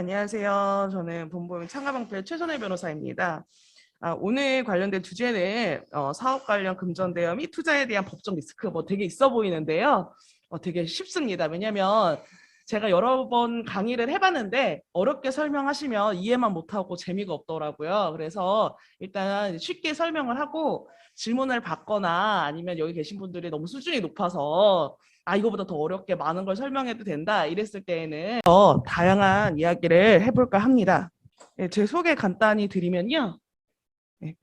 안녕하세요. 저는 본부의 창가방패 최선혜 변호사입니다. 오늘 관련된 주제는 사업 관련 금전대여 및 투자에 대한 법적 리스크 되게 있어 보이는데요. 되게 쉽습니다. 왜냐하면 제가 여러 번 강의를 해봤는데 어렵게 설명하시면 이해만 못하고 재미가 없더라고요. 그래서 일단 쉽게 설명을 하고 질문을 받거나 아니면 여기 계신 분들이 너무 수준이 높아서 이거보다 더 어렵게 많은 걸 설명해도 된다 이랬을 때에는 다양한 이야기를 해볼까 합니다. 네, 제 소개 간단히 드리면요. 네,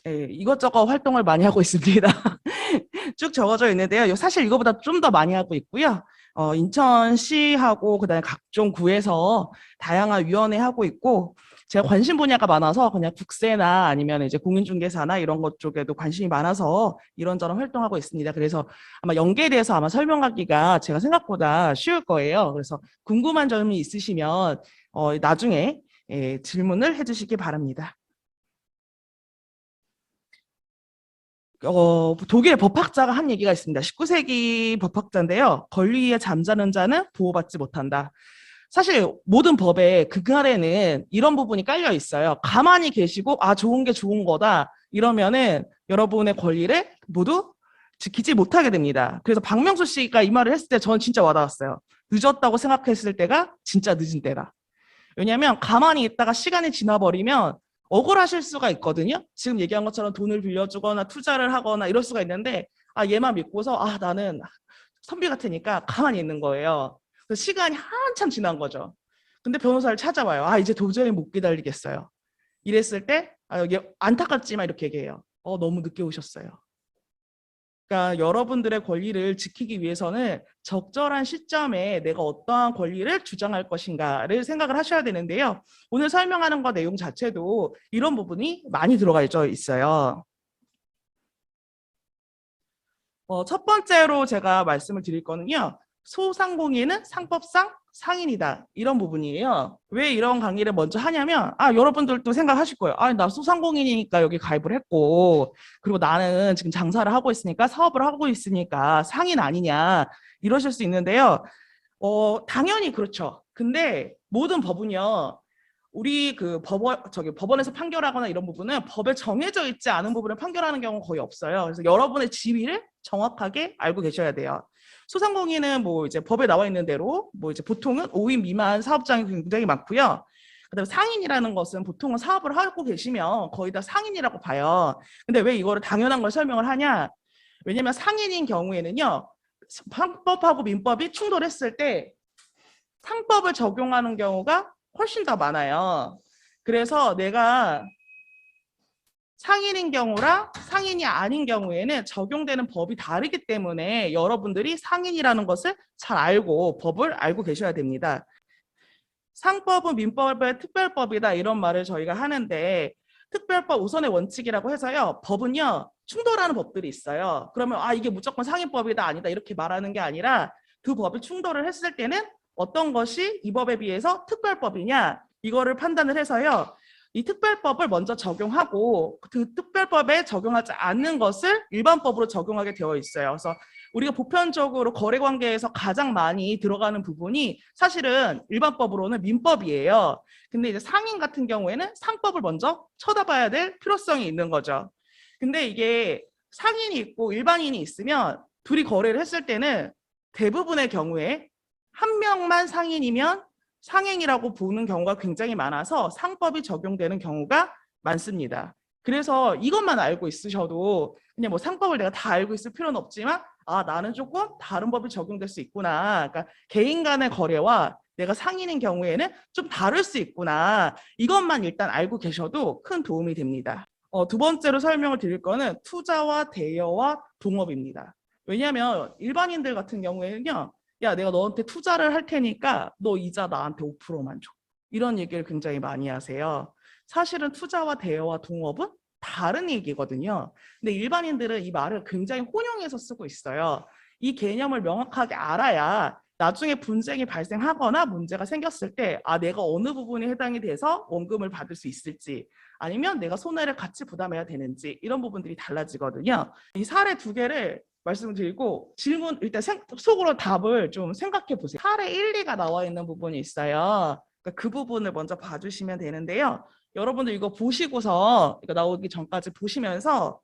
네, 이것저것 활동을 많이 하고 있습니다. 쭉 적어져 있는데요. 사실 이거보다 좀 더 많이 하고 있고요. 인천시하고 그다음에 각종 구에서 다양한 위원회 하고 있고 제가 관심 분야가 많아서 그냥 국세나 아니면 이제 공인중개사나 이런 것 쪽에도 관심이 많아서 이런저런 활동하고 있습니다. 그래서 아마 연계돼서 아마 설명하기가 제가 생각보다 쉬울 거예요. 그래서 궁금한 점이 있으시면 나중에 질문을 해주시기 바랍니다. 독일 법학자가 한 얘기가 있습니다. 19세기 법학자인데요. 권리에 잠자는 자는 보호받지 못한다. 사실 모든 법에 그간에는 이런 부분이 깔려 있어요. 가만히 계시고 좋은 게 좋은 거다 이러면은 여러분의 권리를 모두 지키지 못하게 됩니다. 그래서 박명수 씨가 이 말을 했을 때 저는 진짜 와닿았어요. 늦었다고 생각했을 때가 진짜 늦은 때다. 왜냐하면 가만히 있다가 시간이 지나버리면 억울하실 수가 있거든요. 지금 얘기한 것처럼 돈을 빌려주거나 투자를 하거나 이럴 수가 있는데 얘만 믿고서 나는 선비 같으니까 가만히 있는 거예요. 그래서 시간이 한참 지난 거죠. 근데 변호사를 찾아와요. 이제 도저히 못 기다리겠어요. 이랬을 때 여기 안타깝지만 이렇게 얘기해요. 너무 늦게 오셨어요. 그러니까 여러분들의 권리를 지키기 위해서는 적절한 시점에 내가 어떠한 권리를 주장할 것인가를 생각을 하셔야 되는데요. 오늘 설명하는 것 내용 자체도 이런 부분이 많이 들어가 있어요. 첫 번째로 제가 말씀을 드릴 거는요. 소상공인은 상법상 상인이다. 이런 부분이에요. 왜 이런 강의를 먼저 하냐면 여러분들도 생각하실 거예요. 나 소상공인이니까 여기 가입을 했고 그리고 나는 지금 장사를 하고 있으니까 사업을 하고 있으니까 상인 아니냐 이러실 수 있는데요. 당연히 그렇죠. 근데 모든 법은요. 우리 법원에서 판결하거나 이런 부분은 법에 정해져 있지 않은 부분을 판결하는 경우는 거의 없어요. 그래서 여러분의 지위를 정확하게 알고 계셔야 돼요. 소상공인은 이제 법에 나와 있는 대로 이제 보통은 5인 미만 사업장이 굉장히 많고요. 그다음에 상인이라는 것은 보통은 사업을 하고 계시면 거의 다 상인이라고 봐요. 근데 왜 이거를 당연한 걸 설명을 하냐? 왜냐면 상인인 경우에는요. 상법하고 민법이 충돌했을 때 상법을 적용하는 경우가 훨씬 더 많아요. 그래서 내가 상인인 경우랑 상인이 아닌 경우에는 적용되는 법이 다르기 때문에 여러분들이 상인이라는 것을 잘 알고 법을 알고 계셔야 됩니다. 상법은 민법의 특별법이다 이런 말을 저희가 하는데 특별법 우선의 원칙이라고 해서요. 법은요. 충돌하는 법들이 있어요. 그러면 이게 무조건 상인법이다 아니다 이렇게 말하는 게 아니라 두 법이 충돌을 했을 때는 어떤 것이 이 법에 비해서 특별법이냐 이거를 판단을 해서요. 이 특별법을 먼저 적용하고 그 특별법에 적용하지 않는 것을 일반법으로 적용하게 되어 있어요. 그래서 우리가 보편적으로 거래관계에서 가장 많이 들어가는 부분이 사실은 일반법으로는 민법이에요. 근데 이제 상인 같은 경우에는 상법을 먼저 쳐다봐야 될 필요성이 있는 거죠. 근데 이게 상인이 있고 일반인이 있으면 둘이 거래를 했을 때는 대부분의 경우에 한 명만 상인이면 상행이라고 보는 경우가 굉장히 많아서 상법이 적용되는 경우가 많습니다. 그래서 이것만 알고 있으셔도 그냥 상법을 내가 다 알고 있을 필요는 없지만 나는 조금 다른 법이 적용될 수 있구나. 그러니까 개인 간의 거래와 내가 상인인 경우에는 좀 다를 수 있구나. 이것만 일단 알고 계셔도 큰 도움이 됩니다. 두 번째로 설명을 드릴 거는 투자와 대여와 동업입니다. 왜냐하면 일반인들 같은 경우에는요. 야, 내가 너한테 투자를 할 테니까 너 이자 나한테 5%만 줘. 이런 얘기를 굉장히 많이 하세요. 사실은 투자와 대여와 동업은 다른 얘기거든요. 근데 일반인들은 이 말을 굉장히 혼용해서 쓰고 있어요. 이 개념을 명확하게 알아야 나중에 분쟁이 발생하거나 문제가 생겼을 때 내가 어느 부분이 해당이 돼서 원금을 받을 수 있을지 아니면 내가 손해를 같이 부담해야 되는지 이런 부분들이 달라지거든요. 이 사례 두 개를 말씀을 드리고 질문 일단 속으로 답을 좀 생각해 보세요. 사례 1, 2가 나와 있는 부분이 있어요. 그러니까 그 부분을 먼저 봐주시면 되는데요. 여러분들 이거 보시고서 이거 나오기 전까지 보시면서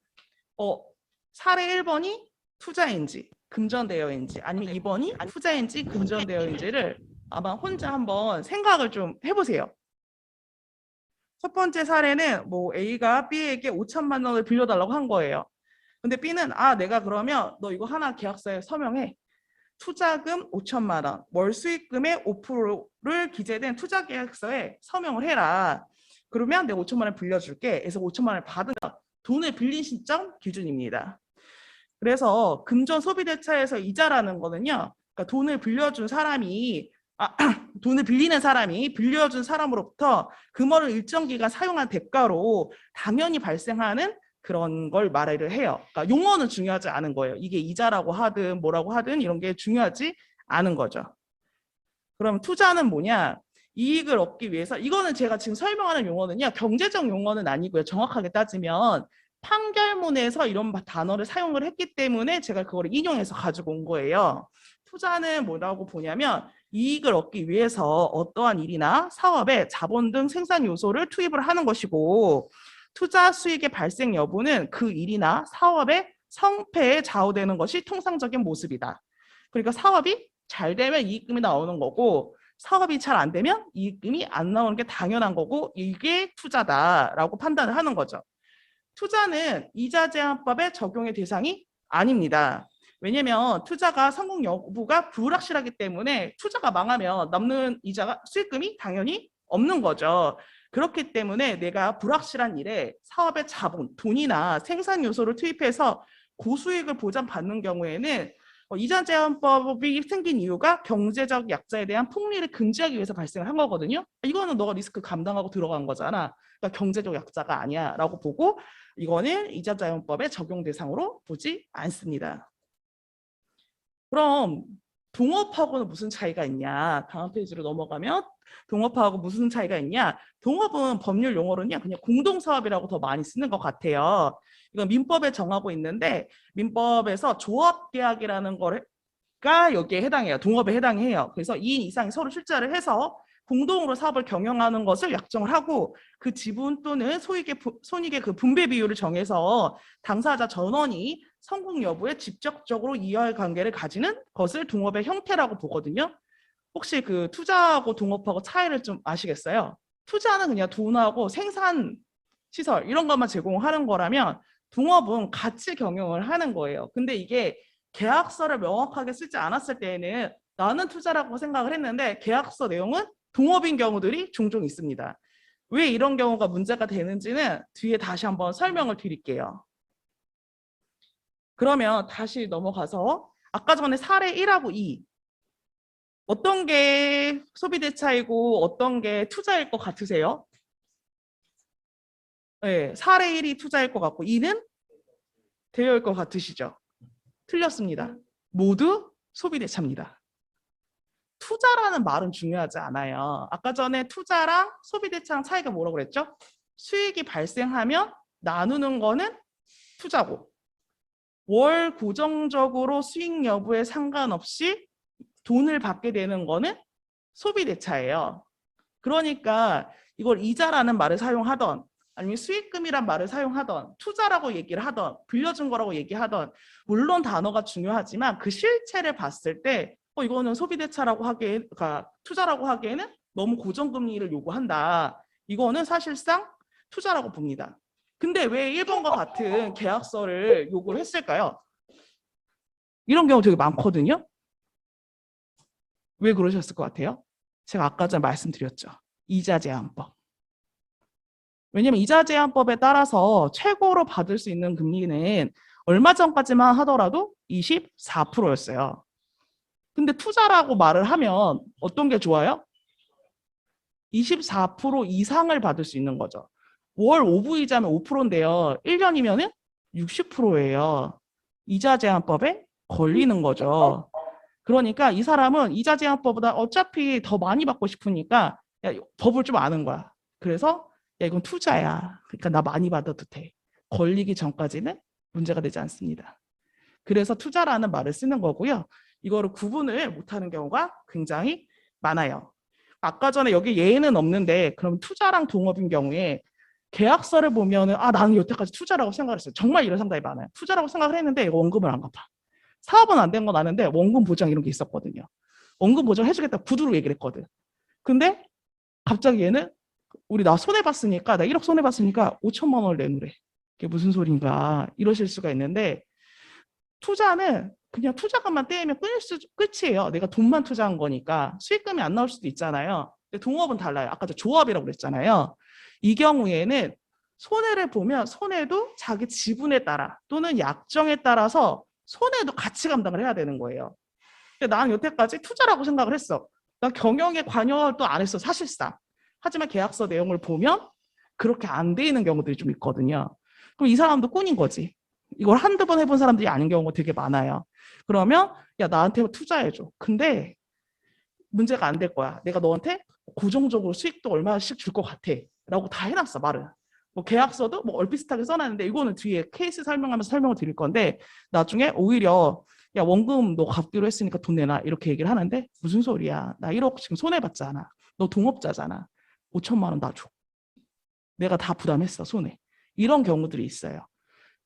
사례 1번이 투자인지 금전대여인지 아니면 2번이 투자인지 금전대여인지를 아마 혼자 한번 생각을 좀 해보세요. 첫 번째 사례는 뭐 A가 B에게 5천만 원을 빌려달라고 한 거예요. 근데 B는 내가 그러면 너 이거 하나 계약서에 서명해. 투자금 5천만 원, 월 수익금의 5%를 기재된 투자계약서에 서명을 해라. 그러면 내가 5천만 원 빌려줄게. 그래서 5천만 원을 받은 돈을 빌린 시점 기준입니다. 그래서 금전 소비대차에서 이자라는 거는요. 그러니까 돈을 빌려준 사람이 돈을 빌리는 사람이 빌려준 사람으로부터 금원을 일정 기간 사용한 대가로 당연히 발생하는 그런 걸 말을 해요. 그러니까 용어는 중요하지 않은 거예요. 이게 이자라고 하든 뭐라고 하든 이런 게 중요하지 않은 거죠. 그럼 투자는 뭐냐? 이익을 얻기 위해서 이거는 제가 지금 설명하는 용어는요. 경제적 용어는 아니고요. 정확하게 따지면 판결문에서 이런 단어를 사용을 했기 때문에 제가 그걸 인용해서 가지고 온 거예요. 투자는 뭐라고 보냐면 이익을 얻기 위해서 어떠한 일이나 사업에 자본 등 생산 요소를 투입을 하는 것이고 투자 수익의 발생 여부는 그 일이나 사업의 성패에 좌우되는 것이 통상적인 모습이다. 그러니까 사업이 잘 되면 이익금이 나오는 거고 사업이 잘 안 되면 이익금이 안 나오는 게 당연한 거고 이게 투자다라고 판단을 하는 거죠. 투자는 이자 제한법의 적용의 대상이 아닙니다. 왜냐하면 투자가 성공 여부가 불확실하기 때문에 투자가 망하면 남는 이자가 수익금이 당연히 없는 거죠. 그렇기 때문에 내가 불확실한 일에 사업의 자본, 돈이나 생산 요소를 투입해서 고수익을 보장받는 경우에는 이자 제한법이 생긴 이유가 경제적 약자에 대한 폭리를 금지하기 위해서 발생한 거거든요. 이거는 너가 리스크 감당하고 들어간 거잖아. 그러니까 경제적 약자가 아니야 라고 보고 이거는 이자 제한법의 적용 대상으로 보지 않습니다. 그럼 동업하고는 무슨 차이가 있냐? 다음 페이지로 넘어가면 동업하고 무슨 차이가 있냐? 동업은 법률 용어로는요, 그냥 공동사업이라고 더 많이 쓰는 것 같아요. 이건 민법에 정하고 있는데 민법에서 조합계약이라는 거가 여기에 해당해요. 동업에 해당해요. 그래서 2인 이상이 서로 출자를 해서 공동으로 사업을 경영하는 것을 약정을 하고 그 지분 또는 손익의 그 분배 비율을 정해서 당사자 전원이 성공 여부에 직접적으로 이해관계를 가지는 것을 동업의 형태라고 보거든요. 혹시 그 투자하고 동업하고 차이를 좀 아시겠어요? 투자는 그냥 돈하고 생산 시설 이런 것만 제공하는 거라면 동업은 같이 경영을 하는 거예요. 근데 이게 계약서를 명확하게 쓰지 않았을 때에는 나는 투자라고 생각을 했는데 계약서 내용은 동업인 경우들이 종종 있습니다. 왜 이런 경우가 문제가 되는지는 뒤에 다시 한번 설명을 드릴게요. 그러면 다시 넘어가서 아까 전에 사례 1하고 2 어떤 게 소비대차이고 어떤 게 투자일 것 같으세요? 네, 사례 1이 투자일 것 같고 2는 대여일 것 같으시죠? 틀렸습니다. 모두 소비대차입니다. 투자라는 말은 중요하지 않아요. 아까 전에 투자랑 소비대차랑 차이가 뭐라고 그랬죠? 수익이 발생하면 나누는 거는 투자고 월 고정적으로 수익 여부에 상관없이 돈을 받게 되는 거는 소비대차예요. 그러니까 이걸 이자라는 말을 사용하던 아니면 수익금이란 말을 사용하던 투자라고 얘기를 하던 빌려준 거라고 얘기하던 물론 단어가 중요하지만 그 실체를 봤을 때 이거는 소비대차라고 하기에 그러니까 투자라고 하기에는 너무 고정금리를 요구한다. 이거는 사실상 투자라고 봅니다. 근데 왜 1번과 같은 계약서를 요구를 했을까요? 이런 경우 되게 많거든요. 왜 그러셨을 것 같아요? 제가 아까 전에 말씀드렸죠. 이자 제한법. 왜냐면 이자 제한법에 따라서 최고로 받을 수 있는 금리는 얼마 전까지만 하더라도 24%였어요. 근데 투자라고 말을 하면 어떤 게 좋아요? 24% 이상을 받을 수 있는 거죠. 월 오브이자면 5%인데요. 1년이면 60%예요. 이자 제한법에 걸리는 거죠. 그러니까 이 사람은 이자 제한법보다 어차피 더 많이 받고 싶으니까 야, 법을 좀 아는 거야. 그래서 야, 이건 투자야. 그러니까 나 많이 받아도 돼. 걸리기 전까지는 문제가 되지 않습니다. 그래서 투자라는 말을 쓰는 거고요. 이거를 구분을 못하는 경우가 굉장히 많아요. 아까 전에 여기 예는 없는데 그럼 투자랑 동업인 경우에 계약서를 보면은 나는 여태까지 투자라고 생각을 했어요. 정말 이런 상당히 많아요. 투자라고 생각을 했는데 이거 원금을 안 갚아. 사업은 안 된 건 아는데 원금 보장 이런 게 있었거든요. 원금 보장 해주겠다 구두로 얘기를 했거든. 근데 갑자기 얘는 우리 나 손해봤으니까 나 1억 손해봤으니까 5천만 원을 내놓으래. 이게 무슨 소린가 이러실 수가 있는데 투자는 그냥 투자금만 떼면 끝이에요. 내가 돈만 투자한 거니까 수익금이 안 나올 수도 있잖아요. 근데 동업은 달라요. 아까 저 조합이라고 그랬잖아요. 이 경우에는 손해를 보면 손해도 자기 지분에 따라 또는 약정에 따라서 손해도 같이 감당을 해야 되는 거예요. 근데 나는 여태까지 투자라고 생각을 했어. 난 경영에 관여도 안 했어, 사실상. 하지만 계약서 내용을 보면 그렇게 안 돼 있는 경우들이 좀 있거든요. 그럼 이 사람도 꾼인 거지. 이걸 한두 번 해본 사람들이 아닌 경우가 되게 많아요. 그러면 야 나한테 투자해줘. 근데 문제가 안 될 거야. 내가 너한테 고정적으로 수익도 얼마씩 줄 것 같아. 라고 다 해놨어, 말은. 뭐 계약서도 뭐 얼비슷하게 써놨는데 이거는 뒤에 케이스 설명하면서 설명을 드릴 건데 나중에 오히려 야 원금 너 갚기로 했으니까 돈 내놔 이렇게 얘기를 하는데 무슨 소리야. 나 1억 지금 손해봤잖아. 너 동업자잖아. 5천만 원 나 줘. 내가 다 부담했어, 손해. 이런 경우들이 있어요.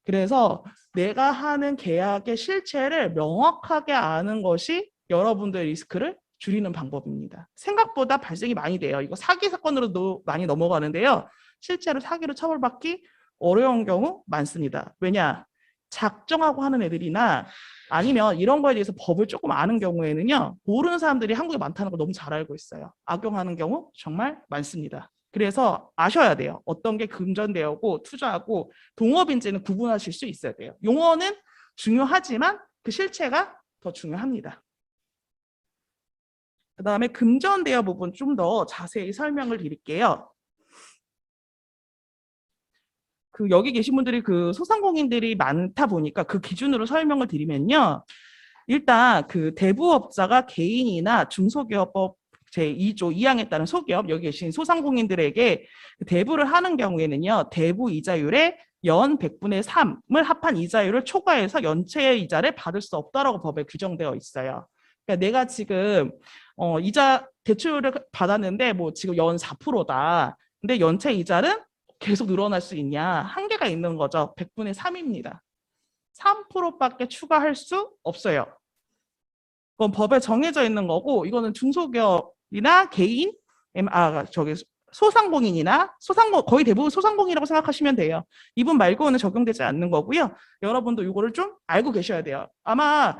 그래서 내가 하는 계약의 실체를 명확하게 아는 것이 여러분들의 리스크를 줄이는 방법입니다. 생각보다 발생이 많이 돼요. 이거 사기 사건으로도 많이 넘어가는데요. 실제로 사기로 처벌받기 어려운 경우 많습니다. 왜냐? 작정하고 하는 애들이나 아니면 이런 거에 대해서 법을 조금 아는 경우에는요. 모르는 사람들이 한국에 많다는 거 너무 잘 알고 있어요. 악용하는 경우 정말 많습니다. 그래서 아셔야 돼요. 어떤 게 금전대여고 투자하고 동업인지는 구분하실 수 있어야 돼요. 용어는 중요하지만 그 실체가 더 중요합니다. 그 다음에 금전대여 부분 좀 더 자세히 설명을 드릴게요. 여기 계신 분들이 소상공인들이 많다 보니까 그 기준으로 설명을 드리면요. 일단 대부업자가 개인이나 중소기업법 제2조 2항에 따른 소기업 여기 계신 소상공인들에게 대부를 하는 경우에는요. 대부 이자율의 연 100분의 3을 합한 이자율을 초과해서 연체 이자를 받을 수 없다라고 법에 규정되어 있어요. 그러니까 내가 지금 이자 대출을 받았는데 뭐 지금 연 4%다. 근데 연체 이자는 계속 늘어날 수 있냐? 한계가 있는 거죠. 100분의 3입니다. 3%밖에 추가할 수 없어요. 그건 법에 정해져 있는 거고 이거는 중소기업이나 개인, 소상공인이나 거의 대부분 소상공인이라고 생각하시면 돼요. 이분 말고는 적용되지 않는 거고요. 여러분도 이거를 좀 알고 계셔야 돼요. 아마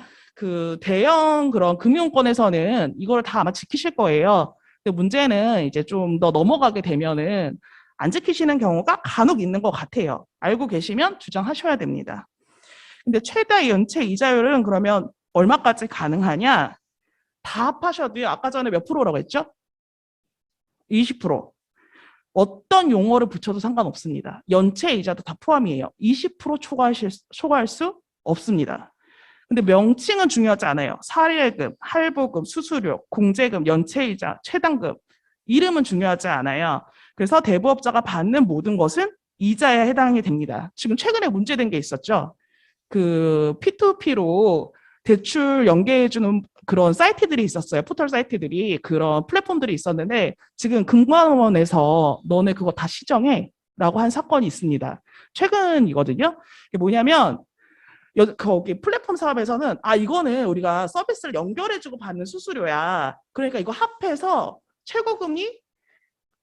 대형 그런 금융권에서는 이걸 다 아마 지키실 거예요. 근데 문제는 이제 좀 더 넘어가게 되면은 안 지키시는 경우가 간혹 있는 것 같아요. 알고 계시면 주장하셔야 됩니다. 근데 최대 연체 이자율은 그러면 얼마까지 가능하냐? 다 합하셔도요. 아까 전에 몇 프로라고 했죠? 20%. 어떤 용어를 붙여도 상관없습니다. 연체 이자도 다 포함이에요. 20% 초과할 수 없습니다. 근데 명칭은 중요하지 않아요. 사례금, 할부금, 수수료, 공제금, 연체이자, 최단금. 이름은 중요하지 않아요. 그래서 대부업자가 받는 모든 것은 이자에 해당이 됩니다. 지금 최근에 문제된 게 있었죠. P2P로 대출 연계해주는 그런 사이트들이 있었어요. 포털 사이트들이 그런 플랫폼들이 있었는데 지금 금감원에서 너네 그거 다 시정해 라고 한 사건이 있습니다. 최근이거든요. 이게 뭐냐면 거기 플랫폼 사업에서는 이거는 우리가 서비스를 연결해주고 받는 수수료야. 그러니까 이거 합해서 최고금리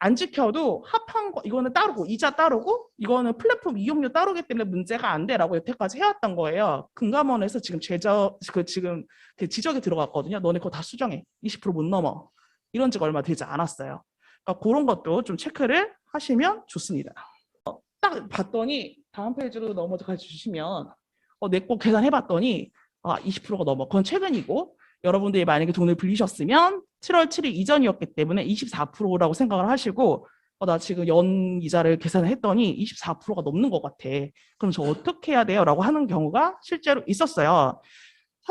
안 지켜도 합한 거 이거는 따르고 이자 따르고 이거는 플랫폼 이용료 따르기 때문에 문제가 안 돼라고 여태까지 해왔던 거예요. 금감원에서 지금 지금 지적이 들어갔거든요. 너네 그거 다 수정해. 20%못 넘어. 이런 지가 얼마 되지 않았어요. 그러니까 그런 것도 좀 체크를 하시면 좋습니다. 딱 봤더니 다음 페이지로 넘어가 주시면 내 거 계산해봤더니 20%가 넘어. 그건 최근이고 여러분들이 만약에 돈을 빌리셨으면 7월 7일 이전이었기 때문에 24%라고 생각을 하시고 나 지금 연 이자를 계산을 했더니 24%가 넘는 것 같아. 그럼 저 어떻게 해야 돼요? 라고 하는 경우가 실제로 있었어요.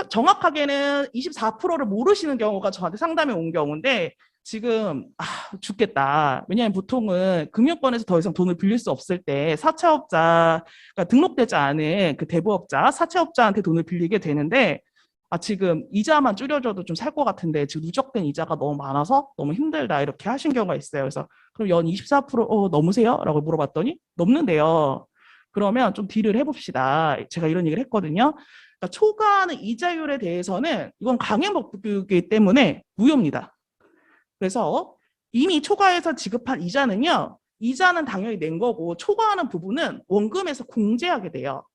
정확하게는 24%를 모르시는 경우가 저한테 상담에 온 경우인데 지금 죽겠다. 왜냐하면 보통은 금융권에서 더 이상 돈을 빌릴 수 없을 때 사채업자, 그러니까 등록되지 않은 그 대부업자, 사채업자한테 돈을 빌리게 되는데 지금 이자만 줄여줘도 좀 살 것 같은데 지금 누적된 이자가 너무 많아서 너무 힘들다 이렇게 하신 경우가 있어요. 그래서 그럼 연 24% 넘으세요? 라고 물어봤더니 넘는데요. 그러면 좀 딜을 해봅시다. 제가 이런 얘기를 했거든요. 그러니까 초과하는 이자율에 대해서는 이건 강행법규이기 때문에 무효입니다. 그래서 이미 초과해서 지급한 이자는 당연히 낸 거고 초과하는 부분은 원금에서 공제하게 돼요.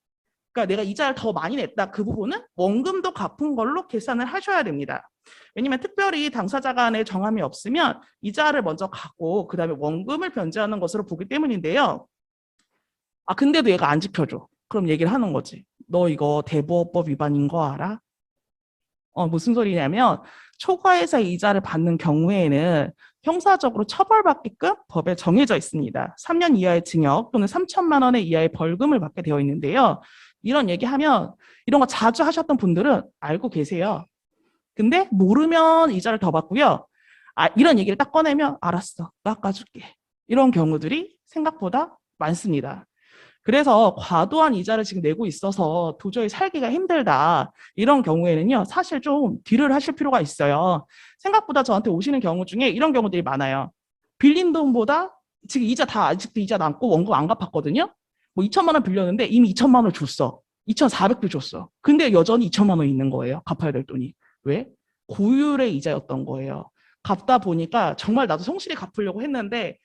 그러니까 내가 이자를 더 많이 냈다. 그 부분은 원금도 갚은 걸로 계산을 하셔야 됩니다. 왜냐하면 특별히 당사자 간의 정함이 없으면 이자를 먼저 갚고 그다음에 원금을 변제하는 것으로 보기 때문인데요. 근데도 얘가 안 지켜줘. 그럼 얘기를 하는 거지. 너 이거 대부업법 위반인 거 알아? 무슨 소리냐면 초과해서 이자를 받는 경우에는 형사적으로 처벌받게끔 법에 정해져 있습니다. 3년 이하의 징역 또는 3천만 원 이하의 벌금을 받게 되어 있는데요. 이런 얘기하면 이런 거 자주 하셨던 분들은 알고 계세요. 근데 모르면 이자를 더 받고요. 이런 얘기를 딱 꺼내면 알았어, 깎아줄게. 이런 경우들이 생각보다 많습니다. 그래서 과도한 이자를 지금 내고 있어서 도저히 살기가 힘들다. 이런 경우에는요, 사실 좀 딜을 하실 필요가 있어요. 생각보다 저한테 오시는 경우 중에 이런 경우들이 많아요. 빌린 돈보다 지금 이자 다 아직도 이자 남고 원금 안 갚았거든요. 뭐 2천만 원 빌렸는데 이미 2천만 원을 줬어. 2,400불 줬어. 근데 여전히 2천만 원 있는 거예요. 갚아야 될 돈이. 왜? 고율의 이자였던 거예요. 갚다 보니까 정말 나도 성실히 갚으려고 했는데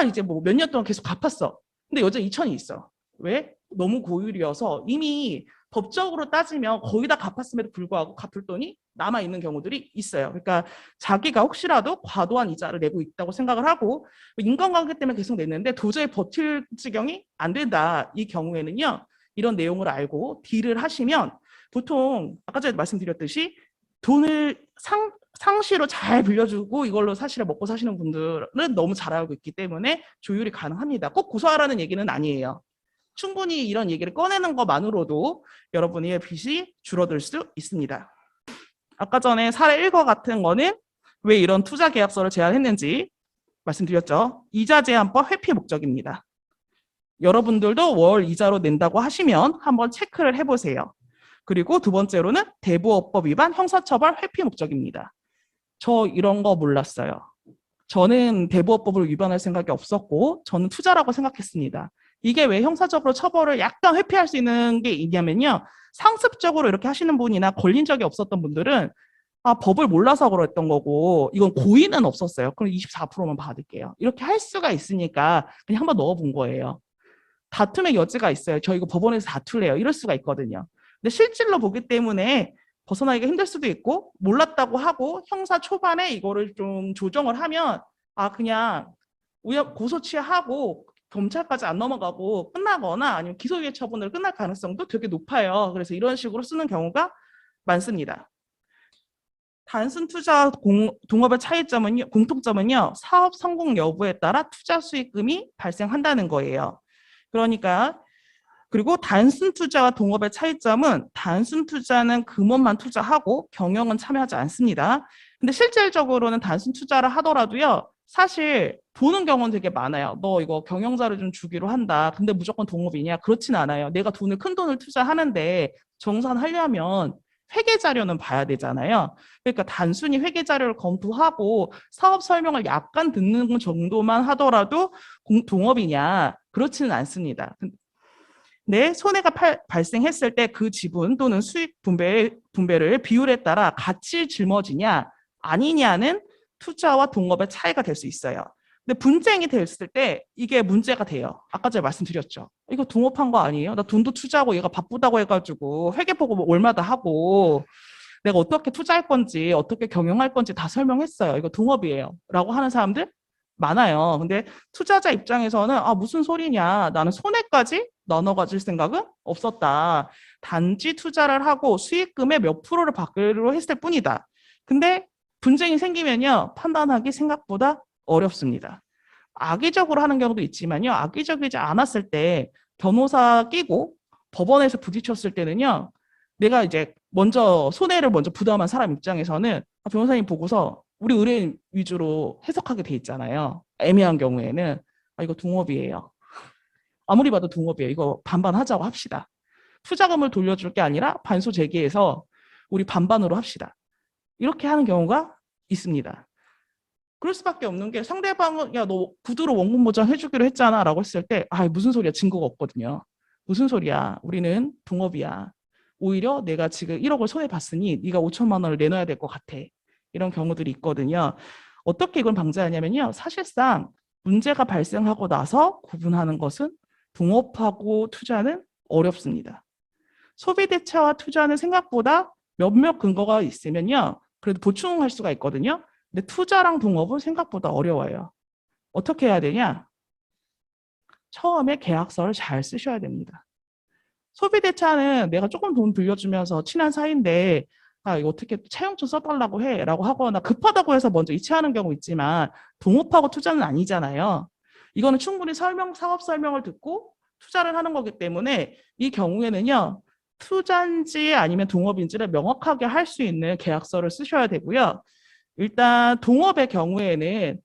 이제 뭐 몇 년 동안 계속 갚았어. 근데 여전히 2천이 있어. 왜? 너무 고율이어서 이미 법적으로 따지면 거의 다 갚았음에도 불구하고 갚을 돈이 남아있는 경우들이 있어요. 그러니까 자기가 혹시라도 과도한 이자를 내고 있다고 생각을 하고 인간관계 때문에 계속 냈는데 도저히 버틸 지경이 안 된다. 이 경우에는요. 이런 내용을 알고 딜을 하시면 보통 아까 전에 말씀드렸듯이 돈을 상시로 잘 빌려주고 이걸로 사실을 먹고 사시는 분들은 너무 잘 알고 있기 때문에 조율이 가능합니다. 꼭 고소하라는 얘기는 아니에요. 충분히 이런 얘기를 꺼내는 것만으로도 여러분의 빚이 줄어들 수 있습니다. 아까 전에 사례 1과 같은 거는 왜 이런 투자 계약서를 제안했는지 말씀드렸죠. 이자 제한법 회피 목적입니다. 여러분들도 월 이자로 낸다고 하시면 한번 체크를 해보세요. 그리고 두 번째로는 대부업법 위반 형사처벌 회피 목적입니다. 저 이런 거 몰랐어요. 저는 대부업법을 위반할 생각이 없었고 저는 투자라고 생각했습니다. 이게 왜 형사적으로 처벌을 약간 회피할 수 있는 게 있냐면요. 상습적으로 이렇게 하시는 분이나 걸린 적이 없었던 분들은 법을 몰라서 그랬던 거고 이건 고의는 없었어요. 그럼 24%만 받을게요. 이렇게 할 수가 있으니까 그냥 한번 넣어본 거예요. 다툼의 여지가 있어요. 저 이거 법원에서 다툴래요. 이럴 수가 있거든요. 근데 실질로 보기 때문에 벗어나기가 힘들 수도 있고 몰랐다고 하고 형사 초반에 이거를 좀 조정을 하면 그냥 고소 취하하고 검찰까지 안 넘어가고 끝나거나 아니면 기소유예 처분으로 끝날 가능성도 되게 높아요. 그래서 이런 식으로 쓰는 경우가 많습니다. 단순 투자 동업의 차이점은요, 공통점은요, 사업 성공 여부에 따라 투자 수익금이 발생한다는 거예요. 그러니까 그리고 단순 투자와 동업의 차이점은 단순 투자는 금원만 투자하고 경영은 참여하지 않습니다. 근데 실질적으로는 단순 투자를 하더라도요. 사실 보는 경우는 되게 많아요. 너 이거 경영자를 좀 주기로 한다. 근데 무조건 동업이냐? 그렇진 않아요. 내가 큰 돈을 투자하는데 정산하려면 회계 자료는 봐야 되잖아요. 그러니까 단순히 회계 자료를 검토하고 사업 설명을 약간 듣는 정도만 하더라도 동업이냐? 그렇지는 않습니다. 네, 손해가 발생했을 때 그 지분 또는 수익 분배를 비율에 따라 같이 짊어지냐 아니냐는 투자와 동업의 차이가 될 수 있어요. 근데 분쟁이 됐을 때 이게 문제가 돼요. 아까 제가 말씀드렸죠. 이거 동업한 거 아니에요? 나 돈도 투자하고 얘가 바쁘다고 해가지고 회계 보고 월마다 하고 내가 어떻게 투자할 건지 어떻게 경영할 건지 다 설명했어요. 이거 동업이에요. 라고 하는 사람들 많아요. 근데 투자자 입장에서는 무슨 소리냐. 나는 손해까지 나눠 가질 생각은 없었다. 단지 투자를 하고 수익금의 몇 프로를 받기로 했을 뿐이다. 근데 분쟁이 생기면요. 판단하기 생각보다 어렵습니다. 악의적으로 하는 경우도 있지만요. 악의적이지 않았을 때 변호사 끼고 법원에서 부딪혔을 때는요. 내가 이제 손해를 먼저 부담한 사람 입장에서는 변호사님 보고서 우리 의뢰인 위주로 해석하게 돼 있잖아요. 애매한 경우에는 이거 동업이에요. 아무리 봐도 동업이에요. 이거 반반 하자고 합시다. 투자금을 돌려줄 게 아니라 반소 제기해서 우리 반반으로 합시다. 이렇게 하는 경우가 있습니다. 그럴 수밖에 없는 게 상대방은 야, 너 구두로 원금 보장 해주기로 했잖아 라고 했을 때 무슨 소리야, 증거가 없거든요. 무슨 소리야, 우리는 동업이야. 오히려 내가 지금 1억을 손해봤으니 네가 5천만 원을 내놔야 될 것 같아. 이런 경우들이 있거든요. 어떻게 이걸 방지하냐면요. 사실상 문제가 발생하고 나서 구분하는 것은 동업하고 투자는 어렵습니다. 소비대차와 투자는 생각보다 몇몇 근거가 있으면요. 그래도 보충할 수가 있거든요. 근데 투자랑 동업은 생각보다 어려워요. 어떻게 해야 되냐? 처음에 계약서를 잘 쓰셔야 됩니다. 소비대차는 내가 조금 돈 빌려주면서 친한 사이인데 이거 어떻게 차용증 써달라고 해 라고 하거나 급하다고 해서 먼저 이체하는 경우 있지만 동업하고 투자는 아니잖아요. 이거는 충분히 사업 설명을 듣고 투자를 하는 거기 때문에 이 경우에는요. 투자인지 아니면 동업인지를 명확하게 할 수 있는 계약서를 쓰셔야 되고요. 일단 동업의 경우에는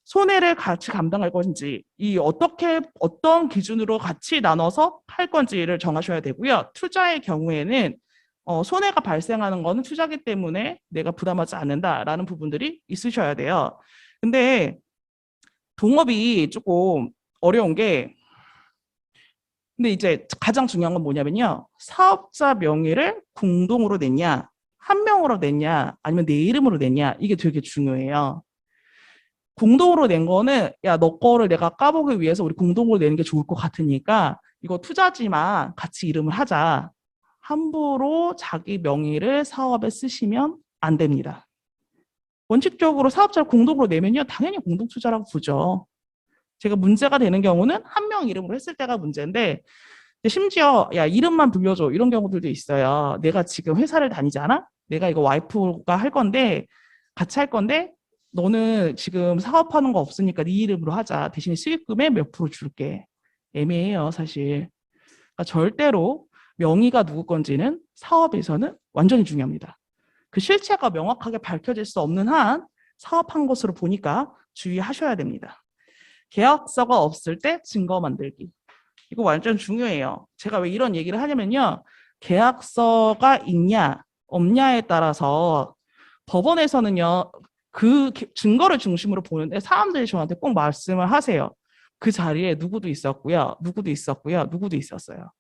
손해를 같이 감당할 건지 어떤 기준으로 같이 나눠서 할 건지를 정하셔야 되고요. 투자의 경우에는 손해가 발생하는 거는 투자기 때문에 내가 부담하지 않는다라는 부분들이 있으셔야 돼요. 근데 동업이 조금 어려운 게 근데 이제 가장 중요한 건 뭐냐면요. 사업자 명의를 공동으로 냈냐, 한 명으로 냈냐, 아니면 내 이름으로 냈냐, 이게 되게 중요해요. 공동으로 낸 거는 야, 너 거를 내가 까보기 위해서 우리 공동으로 내는 게 좋을 것 같으니까 이거 투자지만 같이 이름을 하자. 함부로 자기 명의를 사업에 쓰시면 안 됩니다. 원칙적으로 사업자를 공동으로 내면요. 당연히 공동투자라고 보죠. 제가 문제가 되는 경우는 한 명 이름으로 했을 때가 문제인데 심지어 야 이름만 불려줘 이런 경우들도 있어요. 내가 지금 회사를 다니잖아. 내가 이거 와이프가 할 건데 같이 할 건데 너는 지금 사업하는 거 없으니까 네 이름으로 하자. 대신에 수익금의 몇 프로 줄게. 애매해요 사실. 그러니까 절대로 명의가 누구 건지는 사업에서는 완전히 중요합니다. 그 실체가 명확하게 밝혀질 수 없는 한 사업한 것으로 보니까 주의하셔야 됩니다. 계약서가 없을 때 증거 만들기. 이거 완전 중요해요. 제가 왜 이런 얘기를 하냐면요. 계약서가 있냐 없냐에 따라서 법원에서는요. 그 증거를 중심으로 보는데 사람들이 저한테 꼭 말씀을 하세요. 그 자리에 누구도 있었고요. 누구도 있었고요. 누구도 있었어요.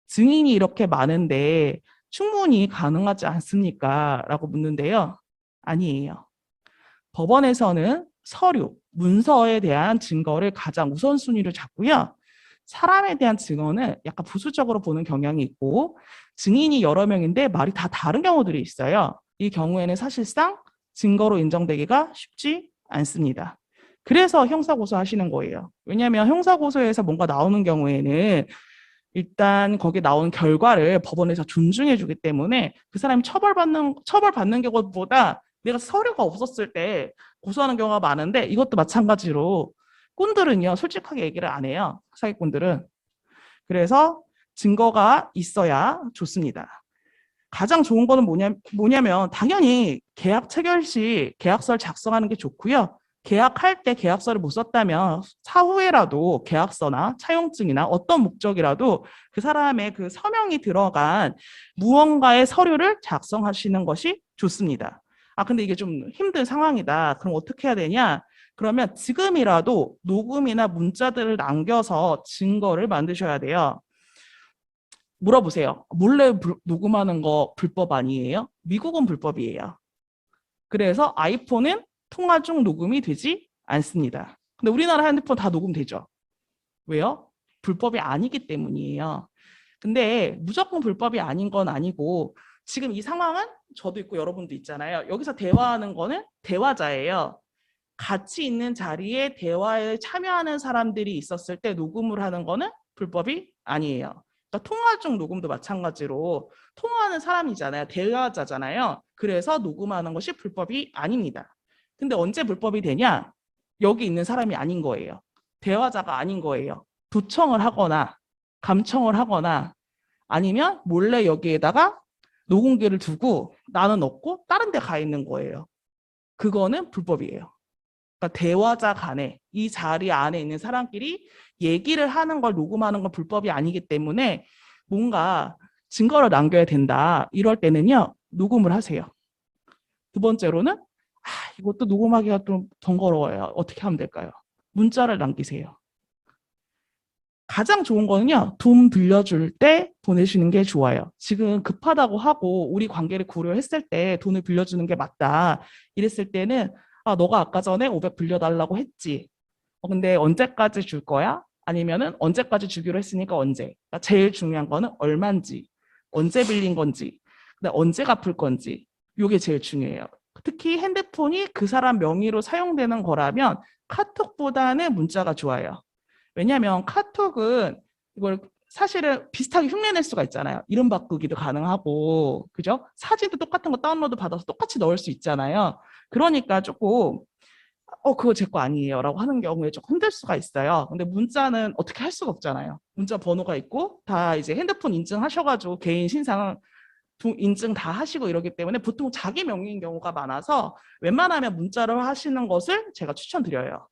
증인이 이렇게 많은데 충분히 가능하지 않습니까? 라고 묻는데요. 아니에요. 법원에서는 서류, 문서에 대한 증거를 가장 우선순위를 잡고요. 사람에 대한 증언은 약간 부수적으로 보는 경향이 있고 증인이 여러 명인데 말이 다 다른 경우들이 있어요. 이 경우에는 사실상 증거로 인정되기가 쉽지 않습니다. 그래서 형사고소 하시는 거예요. 왜냐하면 형사고소에서 뭔가 나오는 경우에는 일단 거기에 나온 결과를 법원에서 존중해 주기 때문에 그 사람이 처벌받는 경우보다 내가 서류가 없었을 때 고소하는 경우가 많은데 이것도 마찬가지로 꾼들은요 솔직하게 얘기를 안 해요. 사기꾼들은. 그래서 증거가 있어야 좋습니다. 가장 좋은 거는 뭐냐면 당연히 계약 체결 시 계약서를 작성하는 게 좋고요. 계약할 때 계약서를 못 썼다면 사후에라도 계약서나 차용증이나 어떤 목적이라도 그 사람의 그 서명이 들어간 무언가의 서류를 작성하시는 것이 좋습니다. 근데 이게 좀 힘든 상황이다. 그럼 어떻게 해야 되냐? 그러면 지금이라도 녹음이나 문자들을 남겨서 증거를 만드셔야 돼요. 물어보세요. 몰래 녹음하는 거 불법 아니에요? 미국은 불법이에요. 그래서 아이폰은 통화 중 녹음이 되지 않습니다. 근데 우리나라 핸드폰 다 녹음되죠. 왜요? 불법이 아니기 때문이에요. 근데 무조건 불법이 아닌 건 아니고 지금 이 상황은 저도 있고 여러분도 있잖아요. 여기서 대화하는 거는 대화자예요. 같이 있는 자리에 대화에 참여하는 사람들이 있었을 때 녹음을 하는 거는 불법이 아니에요. 그러니까 통화 중 녹음도 마찬가지로 통화하는 사람이잖아요. 대화자잖아요. 그래서 녹음하는 것이 불법이 아닙니다. 근데 언제 불법이 되냐? 여기 있는 사람이 아닌 거예요. 대화자가 아닌 거예요. 도청을 하거나 감청을 하거나 아니면 몰래 여기에다가 녹음기를 두고 나는 없고 다른 데 가 있는 거예요. 그거는 불법이에요. 그러니까 대화자 간에 이 자리 안에 있는 사람끼리 얘기를 하는 걸 녹음하는 건 불법이 아니기 때문에 뭔가 증거를 남겨야 된다. 이럴 때는요. 녹음을 하세요. 두 번째로는 이것도 녹음하기가 좀 번거로워요. 어떻게 하면 될까요? 문자를 남기세요. 가장 좋은 거는요. 돈 빌려줄 때 보내시는 게 좋아요. 지금 급하다고 하고 우리 관계를 고려했을 때 돈을 빌려주는 게 맞다. 이랬을 때는 너가 아까 전에 500 빌려달라고 했지. 근데 언제까지 줄 거야? 아니면은 언제까지 주기로 했으니까 언제? 그러니까 제일 중요한 거는 얼마인지, 언제 빌린 건지, 근데 언제 갚을 건지. 이게 제일 중요해요. 특히 핸드폰이 그 사람 명의로 사용되는 거라면 카톡보다는 문자가 좋아요. 왜냐하면 카톡은 이걸 사실은 비슷하게 흉내낼 수가 있잖아요. 이름 바꾸기도 가능하고, 그죠? 사진도 똑같은 거 다운로드 받아서 똑같이 넣을 수 있잖아요. 그러니까 조금 그거 제 거 아니에요 라고 하는 경우에 조금 힘들 수가 있어요. 근데 문자는 어떻게 할 수가 없잖아요. 문자 번호가 있고 다 이제 핸드폰 인증하셔가지고 개인 신상 인증 다 하시고 이러기 때문에 보통 자기 명의인 경우가 많아서 웬만하면 문자로 하시는 것을 제가 추천드려요.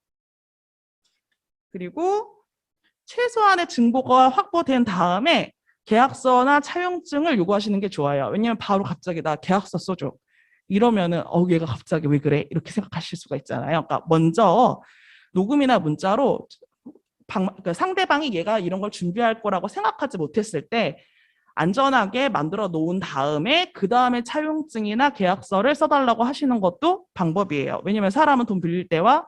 그리고 최소한의 증거가 확보된 다음에 계약서나 차용증을 요구하시는 게 좋아요. 왜냐하면 바로 갑자기 나 계약서 써줘. 이러면은 얘가 갑자기 왜 그래? 이렇게 생각하실 수가 있잖아요. 그러니까 먼저 녹음이나 문자로 그러니까 상대방이 얘가 이런 걸 준비할 거라고 생각하지 못했을 때 안전하게 만들어 놓은 다음에 그 다음에 차용증이나 계약서를 써달라고 하시는 것도 방법이에요. 왜냐하면 사람은 돈 빌릴 때와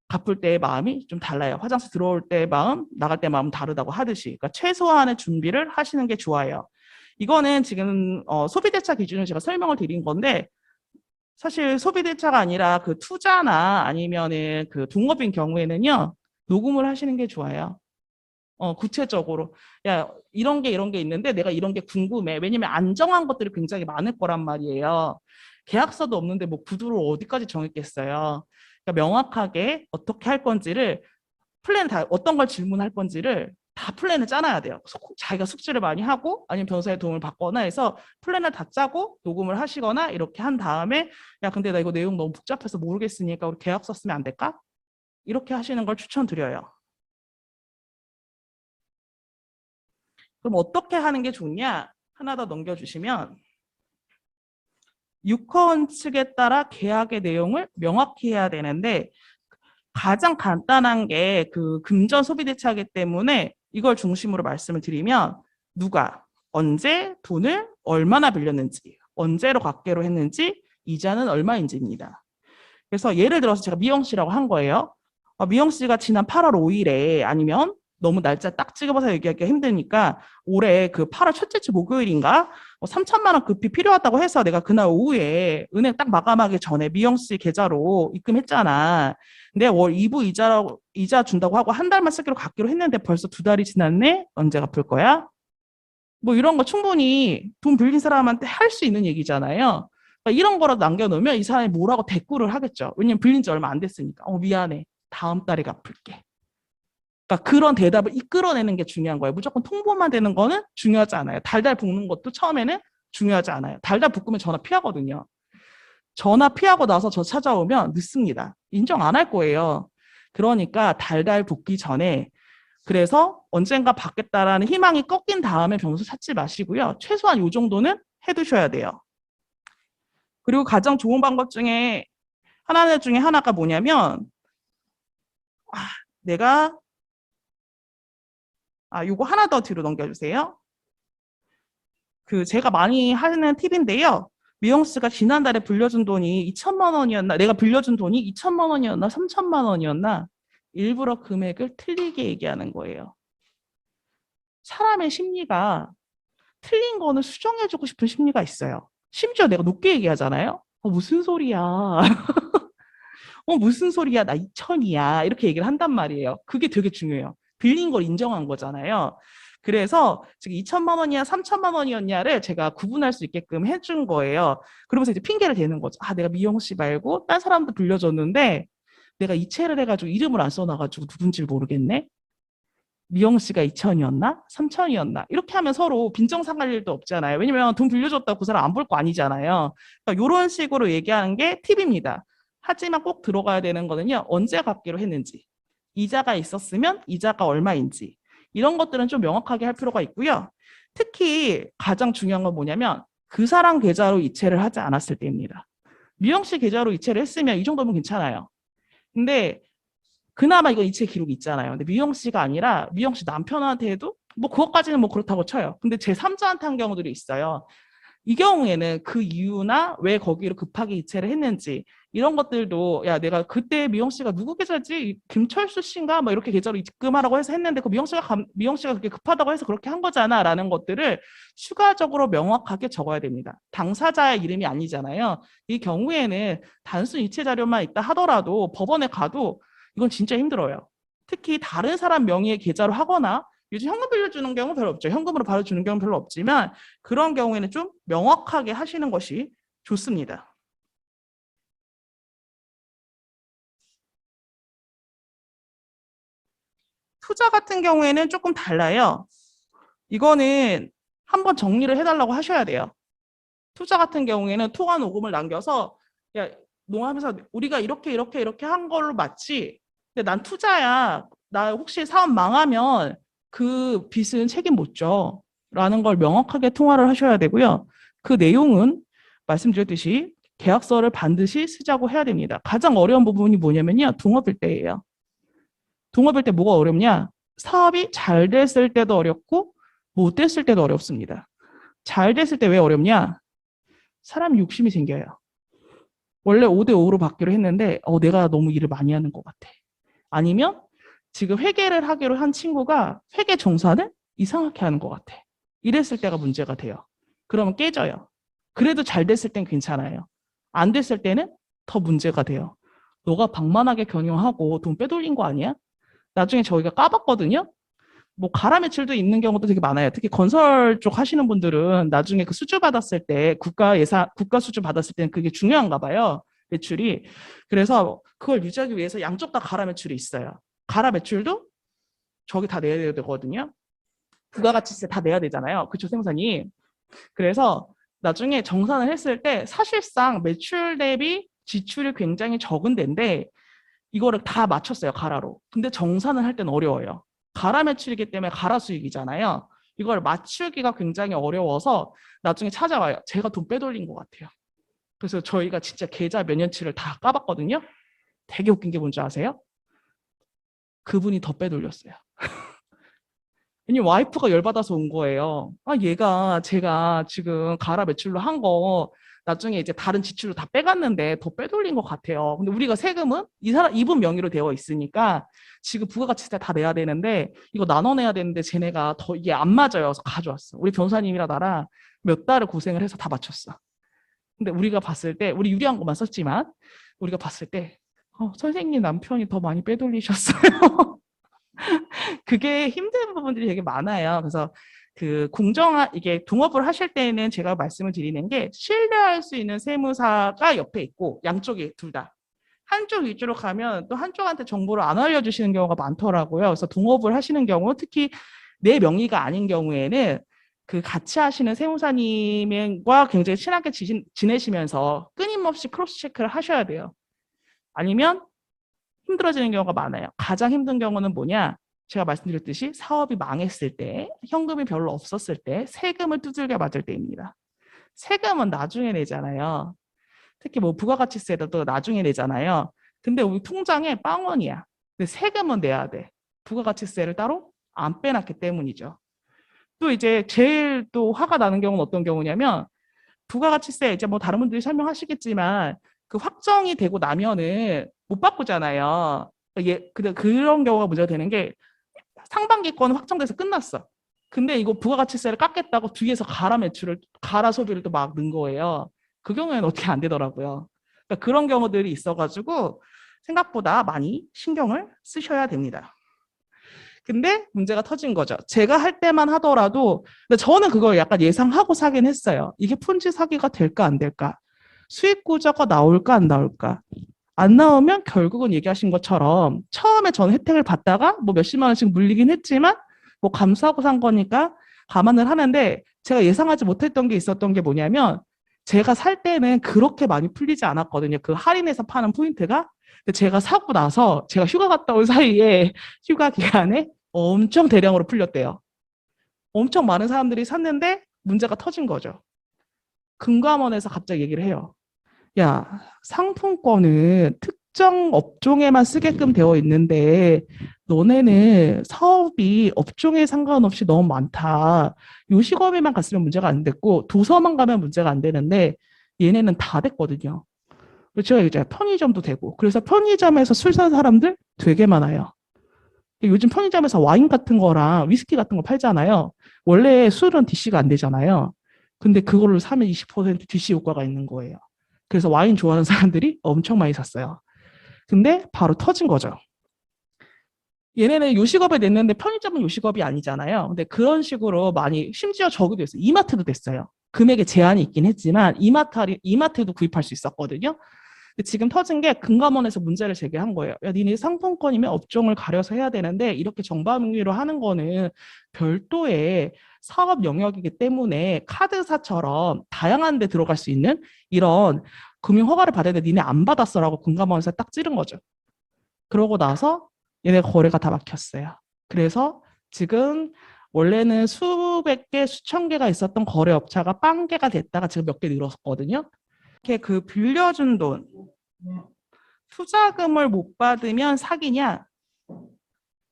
갚을 때의 마음이 좀 달라요. 화장실 들어올 때의 마음, 나갈 때의 마음 다르다고 하듯이. 그러니까 최소한의 준비를 하시는 게 좋아요. 이거는 지금 소비대차 기준을 제가 설명을 드린 건데 사실 소비대차가 아니라 그 투자나 아니면은 그 동업인 경우에는요. 녹음을 하시는 게 좋아요. 구체적으로 야 이런 게 있는데 내가 이런 게 궁금해. 왜냐면 안 정한 것들이 굉장히 많을 거란 말이에요. 계약서도 없는데 뭐 구두를 어디까지 정했겠어요. 그러니까 명확하게 어떻게 할 건지를 플랜 다 어떤 걸 질문할 건지를 다 플랜을 짜놔야 돼요. 자기가 숙지를 많이 하고 아니면 변호사의 도움을 받거나 해서 플랜을 다 짜고 녹음을 하시거나 이렇게 한 다음에 야 근데 나 이거 내용 너무 복잡해서 모르겠으니까 우리 계약서 쓰면 안 될까? 이렇게 하시는 걸 추천드려요. 그럼 어떻게 하는 게 좋냐? 하나 더 넘겨주시면 유커원 측에 따라 계약의 내용을 명확히 해야 되는데 가장 간단한 게 그 금전 소비대차이기 때문에 이걸 중심으로 말씀을 드리면 누가 언제 돈을 얼마나 빌렸는지 언제로 갚기로 했는지 이자는 얼마인지입니다. 그래서 예를 들어서 제가 미영 씨라고 한 거예요. 미영 씨가 지난 8월 5일에 아니면 너무 날짜 딱 찍어봐서 얘기하기가 힘드니까 올해 그 8월 첫째 주 목요일인가 3천만 원 급히 필요하다고 해서 내가 그날 오후에 은행 딱 마감하기 전에 미영 씨 계좌로 입금했잖아. 근데 월 2부 이자 준다고 하고 한 달만 쓰기로 갚기로 했는데 벌써 2달이 지났네? 언제 갚을 거야? 뭐 이런 거 충분히 돈 빌린 사람한테 할 수 있는 얘기잖아요. 그러니까 이런 거라도 남겨놓으면 이 사람이 뭐라고 대꾸를 하겠죠. 왜냐면 빌린 지 얼마 안 됐으니까. 미안해. 다음 달에 갚을게. 그러니까 그런 대답을 이끌어내는 게 중요한 거예요. 무조건 통보만 되는 거는 중요하지 않아요. 달달 볶는 것도 처음에는 중요하지 않아요. 달달 볶으면 전화 피하거든요. 전화 피하고 나서 저 찾아오면 늦습니다. 인정 안 할 거예요. 그러니까 달달 볶기 전에 그래서 언젠가 받겠다라는 희망이 꺾인 다음에 변호사 찾지 마시고요. 최소한 이 정도는 해두셔야 돼요. 그리고 가장 좋은 방법 중에 하나가 뭐냐면 내가 요거 하나 더 뒤로 넘겨주세요. 제가 많이 하는 팁인데요. 미영 씨가 지난달에 빌려준 돈이 2천만 원이었나? 내가 빌려준 돈이 2천만 원이었나? 3천만 원이었나? 일부러 금액을 틀리게 얘기하는 거예요. 사람의 심리가 틀린 거는 수정해주고 싶은 심리가 있어요. 심지어 내가 높게 얘기하잖아요. 무슨 소리야. 무슨 소리야. 나 2천이야. 이렇게 얘기를 한단 말이에요. 그게 되게 중요해요. 빌린 걸 인정한 거잖아요. 그래서 지금 2천만 원이야, 3천만 원이었냐를 제가 구분할 수 있게끔 해준 거예요. 그러면서 이제 핑계를 대는 거죠. 내가 미영 씨 말고 딴 사람도 빌려줬는데 내가 이체를 해가지고 이름을 안 써놔가지고 누군지 모르겠네. 미영 씨가 2천이었나? 3천이었나? 이렇게 하면 서로 빈정상할 일도 없잖아요. 왜냐면 돈 빌려줬다고 그 사람 안 볼 거 아니잖아요. 그러니까 이런 식으로 얘기하는 게 팁입니다. 하지만 꼭 들어가야 되는 거는요. 언제 갚기로 했는지. 이자가 있었으면 이자가 얼마인지. 이런 것들은 좀 명확하게 할 필요가 있고요. 특히 가장 중요한 건 뭐냐면 그 사람 계좌로 이체를 하지 않았을 때입니다. 미영 씨 계좌로 이체를 했으면 이 정도면 괜찮아요. 근데 그나마 이거 이체 기록이 있잖아요. 근데 미영 씨가 아니라 미영 씨 남편한테 해도 뭐 그것까지는 뭐 그렇다고 쳐요. 근데 제3자한테 한 경우들이 있어요. 이 경우에는 그 이유나 왜 거기로 급하게 이체를 했는지 이런 것들도 야 내가 그때 미영 씨가 누구 계좌지 김철수 씨인가 뭐 이렇게 계좌로 입금하라고 해서 했는데 그 미영 씨가 그렇게 급하다고 해서 그렇게 한 거잖아라는 것들을 추가적으로 명확하게 적어야 됩니다. 당사자의 이름이 아니잖아요. 이 경우에는 단순 이체 자료만 있다 하더라도 법원에 가도 이건 진짜 힘들어요. 특히 다른 사람 명의의 계좌로 하거나 요즘 현금 빌려주는 경우 별로 없죠. 현금으로 바로 주는 경우 별로 없지만 그런 경우에는 좀 명확하게 하시는 것이 좋습니다. 투자 같은 경우에는 조금 달라요. 이거는 한번 정리를 해달라고 하셔야 돼요. 투자 같은 경우에는 통화 녹음을 남겨서 야, 농하면서 우리가 이렇게 한 걸로 맞지. 근데 난 투자야. 나 혹시 사업 망하면 그 빚은 책임 못 져. 라는 걸 명확하게 통화를 하셔야 되고요. 그 내용은 말씀드렸듯이 계약서를 반드시 쓰자고 해야 됩니다. 가장 어려운 부분이 뭐냐면요. 동업일 때예요. 동업일 때 뭐가 어렵냐? 사업이 잘 됐을 때도 어렵고 못 됐을 때도 어렵습니다. 잘 됐을 때 왜 어렵냐? 사람 욕심이 생겨요. 원래 5대5로 받기로 했는데 내가 너무 일을 많이 하는 것 같아. 아니면 지금 회계를 하기로 한 친구가 회계 정산을 이상하게 하는 것 같아. 이랬을 때가 문제가 돼요. 그러면 깨져요. 그래도 잘 됐을 땐 괜찮아요. 안 됐을 때는 더 문제가 돼요. 너가 방만하게 경영하고 돈 빼돌린 거 아니야? 나중에 저희가 까봤거든요. 뭐 가라 매출도 있는 경우도 되게 많아요. 특히 건설 쪽 하시는 분들은 나중에 그 수주 받았을 때 국가 수주 받았을 때는 그게 중요한가 봐요. 매출이. 그래서 그걸 유지하기 위해서 양쪽 다 가라 매출이 있어요. 가라 매출도 저기 다 내야 되거든요. 부가가치세 다 내야 되잖아요. 그쵸, 생산이. 그래서 나중에 정산을 했을 때 사실상 매출 대비 지출이 굉장히 적은 데인데 이거를 다 맞췄어요, 가라로. 근데 정산을 할 때는 어려워요. 가라 매출이기 때문에 가라 수익이잖아요. 이걸 맞추기가 굉장히 어려워서 나중에 찾아와요. 제가 돈 빼돌린 것 같아요. 그래서 저희가 진짜 계좌 몇 년치를 다 까봤거든요. 되게 웃긴 게 뭔지 아세요? 그분이 더 빼돌렸어요. 왜냐면 와이프가 열받아서 온 거예요. 얘가 제가 지금 가라 매출로 한 거 나중에 이제 다른 지출로 다 빼갔는데 더 빼돌린 것 같아요. 근데 우리가 세금은 이분 명의로 되어 있으니까 지금 부가가치세 다 내야 되는데 이거 나눠내야 되는데 쟤네가 더 이게 안 맞아요. 그래서 가져왔어. 우리 변호사님이랑 나랑 몇 달을 고생을 해서 다 맞췄어. 근데 우리가 봤을 때 우리 유리한 것만 썼지만 우리가 봤을 때 선생님 남편이 더 많이 빼돌리셨어요. 그게 힘든 부분들이 되게 많아요. 그래서 그 이게 동업을 하실 때는 제가 말씀을 드리는 게 신뢰할 수 있는 세무사가 옆에 있고 양쪽이 둘 다. 한쪽 위주로 가면 또 한쪽한테 정보를 안 알려주시는 경우가 많더라고요. 그래서 동업을 하시는 경우 특히 내 명의가 아닌 경우에는 그 같이 하시는 세무사님과 굉장히 친하게 지내시면서 끊임없이 크로스 체크를 하셔야 돼요. 아니면 힘들어지는 경우가 많아요. 가장 힘든 경우는 뭐냐? 제가 말씀드렸듯이 사업이 망했을 때, 현금이 별로 없었을 때, 세금을 두들겨 맞을 때입니다. 세금은 나중에 내잖아요. 특히 뭐 부가가치세도 나중에 내잖아요. 근데 우리 통장에 빵원이야. 근데 세금은 내야 돼. 부가가치세를 따로 안 빼놨기 때문이죠. 또 이제 제일 또 화가 나는 경우는 어떤 경우냐면 부가가치세 이제 뭐 다른 분들이 설명하시겠지만 그 확정이 되고 나면은 못 바꾸잖아요. 그런 경우가 문제가 되는 게 상반기 거는 확정돼서 끝났어. 근데 이거 부가가치세를 깎겠다고 뒤에서 가라 소비를 또 막 넣은 거예요. 그 경우에는 어떻게 안 되더라고요. 그러니까 그런 경우들이 있어가지고 생각보다 많이 신경을 쓰셔야 됩니다. 근데 문제가 터진 거죠. 제가 할 때만 하더라도, 근데 저는 그걸 약간 예상하고 사긴 했어요. 이게 폰지 사기가 될까 안 될까? 수익 구조가 나올까 안 나올까? 안 나오면 결국은 얘기하신 것처럼 처음에 전 혜택을 받다가 뭐 몇십만 원씩 물리긴 했지만 뭐 감수하고 산 거니까 감안을 하는데 제가 예상하지 못했던 게 있었던 게 뭐냐면 제가 살 때는 그렇게 많이 풀리지 않았거든요. 그 할인해서 파는 포인트가. 근데 제가 사고 나서 제가 휴가 갔다 온 사이에 휴가 기간에 엄청 대량으로 풀렸대요. 엄청 많은 사람들이 샀는데 문제가 터진 거죠. 금감원에서 갑자기 얘기를 해요. 야, 상품권은 특정 업종에만 쓰게끔 되어 있는데 너네는 사업이 업종에 상관없이 너무 많다. 요식업에만 갔으면 문제가 안 됐고 도서만 가면 문제가 안 되는데 얘네는 다 됐거든요. 그래서 제가 이제 편의점도 되고 그래서 편의점에서 술 산 사람들 되게 많아요. 요즘 편의점에서 와인 같은 거랑 위스키 같은 거 팔잖아요. 원래 술은 DC가 안 되잖아요. 근데 그거를 사면 20% DC 효과가 있는 거예요. 그래서 와인 좋아하는 사람들이 엄청 많이 샀어요. 근데 바로 터진 거죠. 얘네는 요식업에 냈는데 편의점은 요식업이 아니잖아요. 근데 그런 식으로 많이 심지어 저기도 있어요. 이마트도 됐어요. 금액에 제한이 있긴 했지만 이마트도 구입할 수 있었거든요. 근데 지금 터진 게 금감원에서 문제를 제기한 거예요. 야, 니네 상품권이면 업종을 가려서 해야 되는데 이렇게 정방위로 하는 거는 별도의 사업 영역이기 때문에 카드사처럼 다양한 데 들어갈 수 있는 이런 금융 허가를 받아야 돼. 니네 안 받았어라고 금감원에서 딱 찌른 거죠. 그러고 나서 얘네 거래가 다 막혔어요. 그래서 지금 원래는 수백 개, 수천 개가 있었던 거래업체가 빵 개가 됐다가 지금 몇 개 늘었거든요. 이렇게 그 빌려준 돈, 투자금을 못 받으면 사기냐?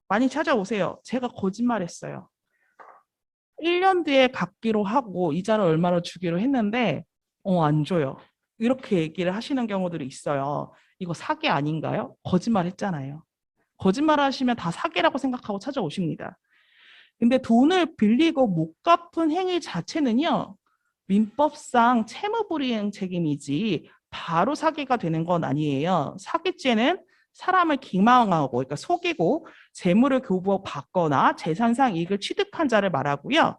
많이 찾아오세요. 제가 거짓말했어요. 1년 뒤에 갚기로 하고 이자를 얼마로 주기로 했는데 안 줘요. 이렇게 얘기를 하시는 경우들이 있어요. 이거 사기 아닌가요? 거짓말 했잖아요. 거짓말 하시면 다 사기라고 생각하고 찾아오십니다. 근데 돈을 빌리고 못 갚은 행위 자체는요. 민법상 채무불이행 책임이지 바로 사기가 되는 건 아니에요. 사기죄는 사람을 기망하고 그러니까 속이고 재물을 교부받거나 재산상 이익을 취득한 자를 말하고요.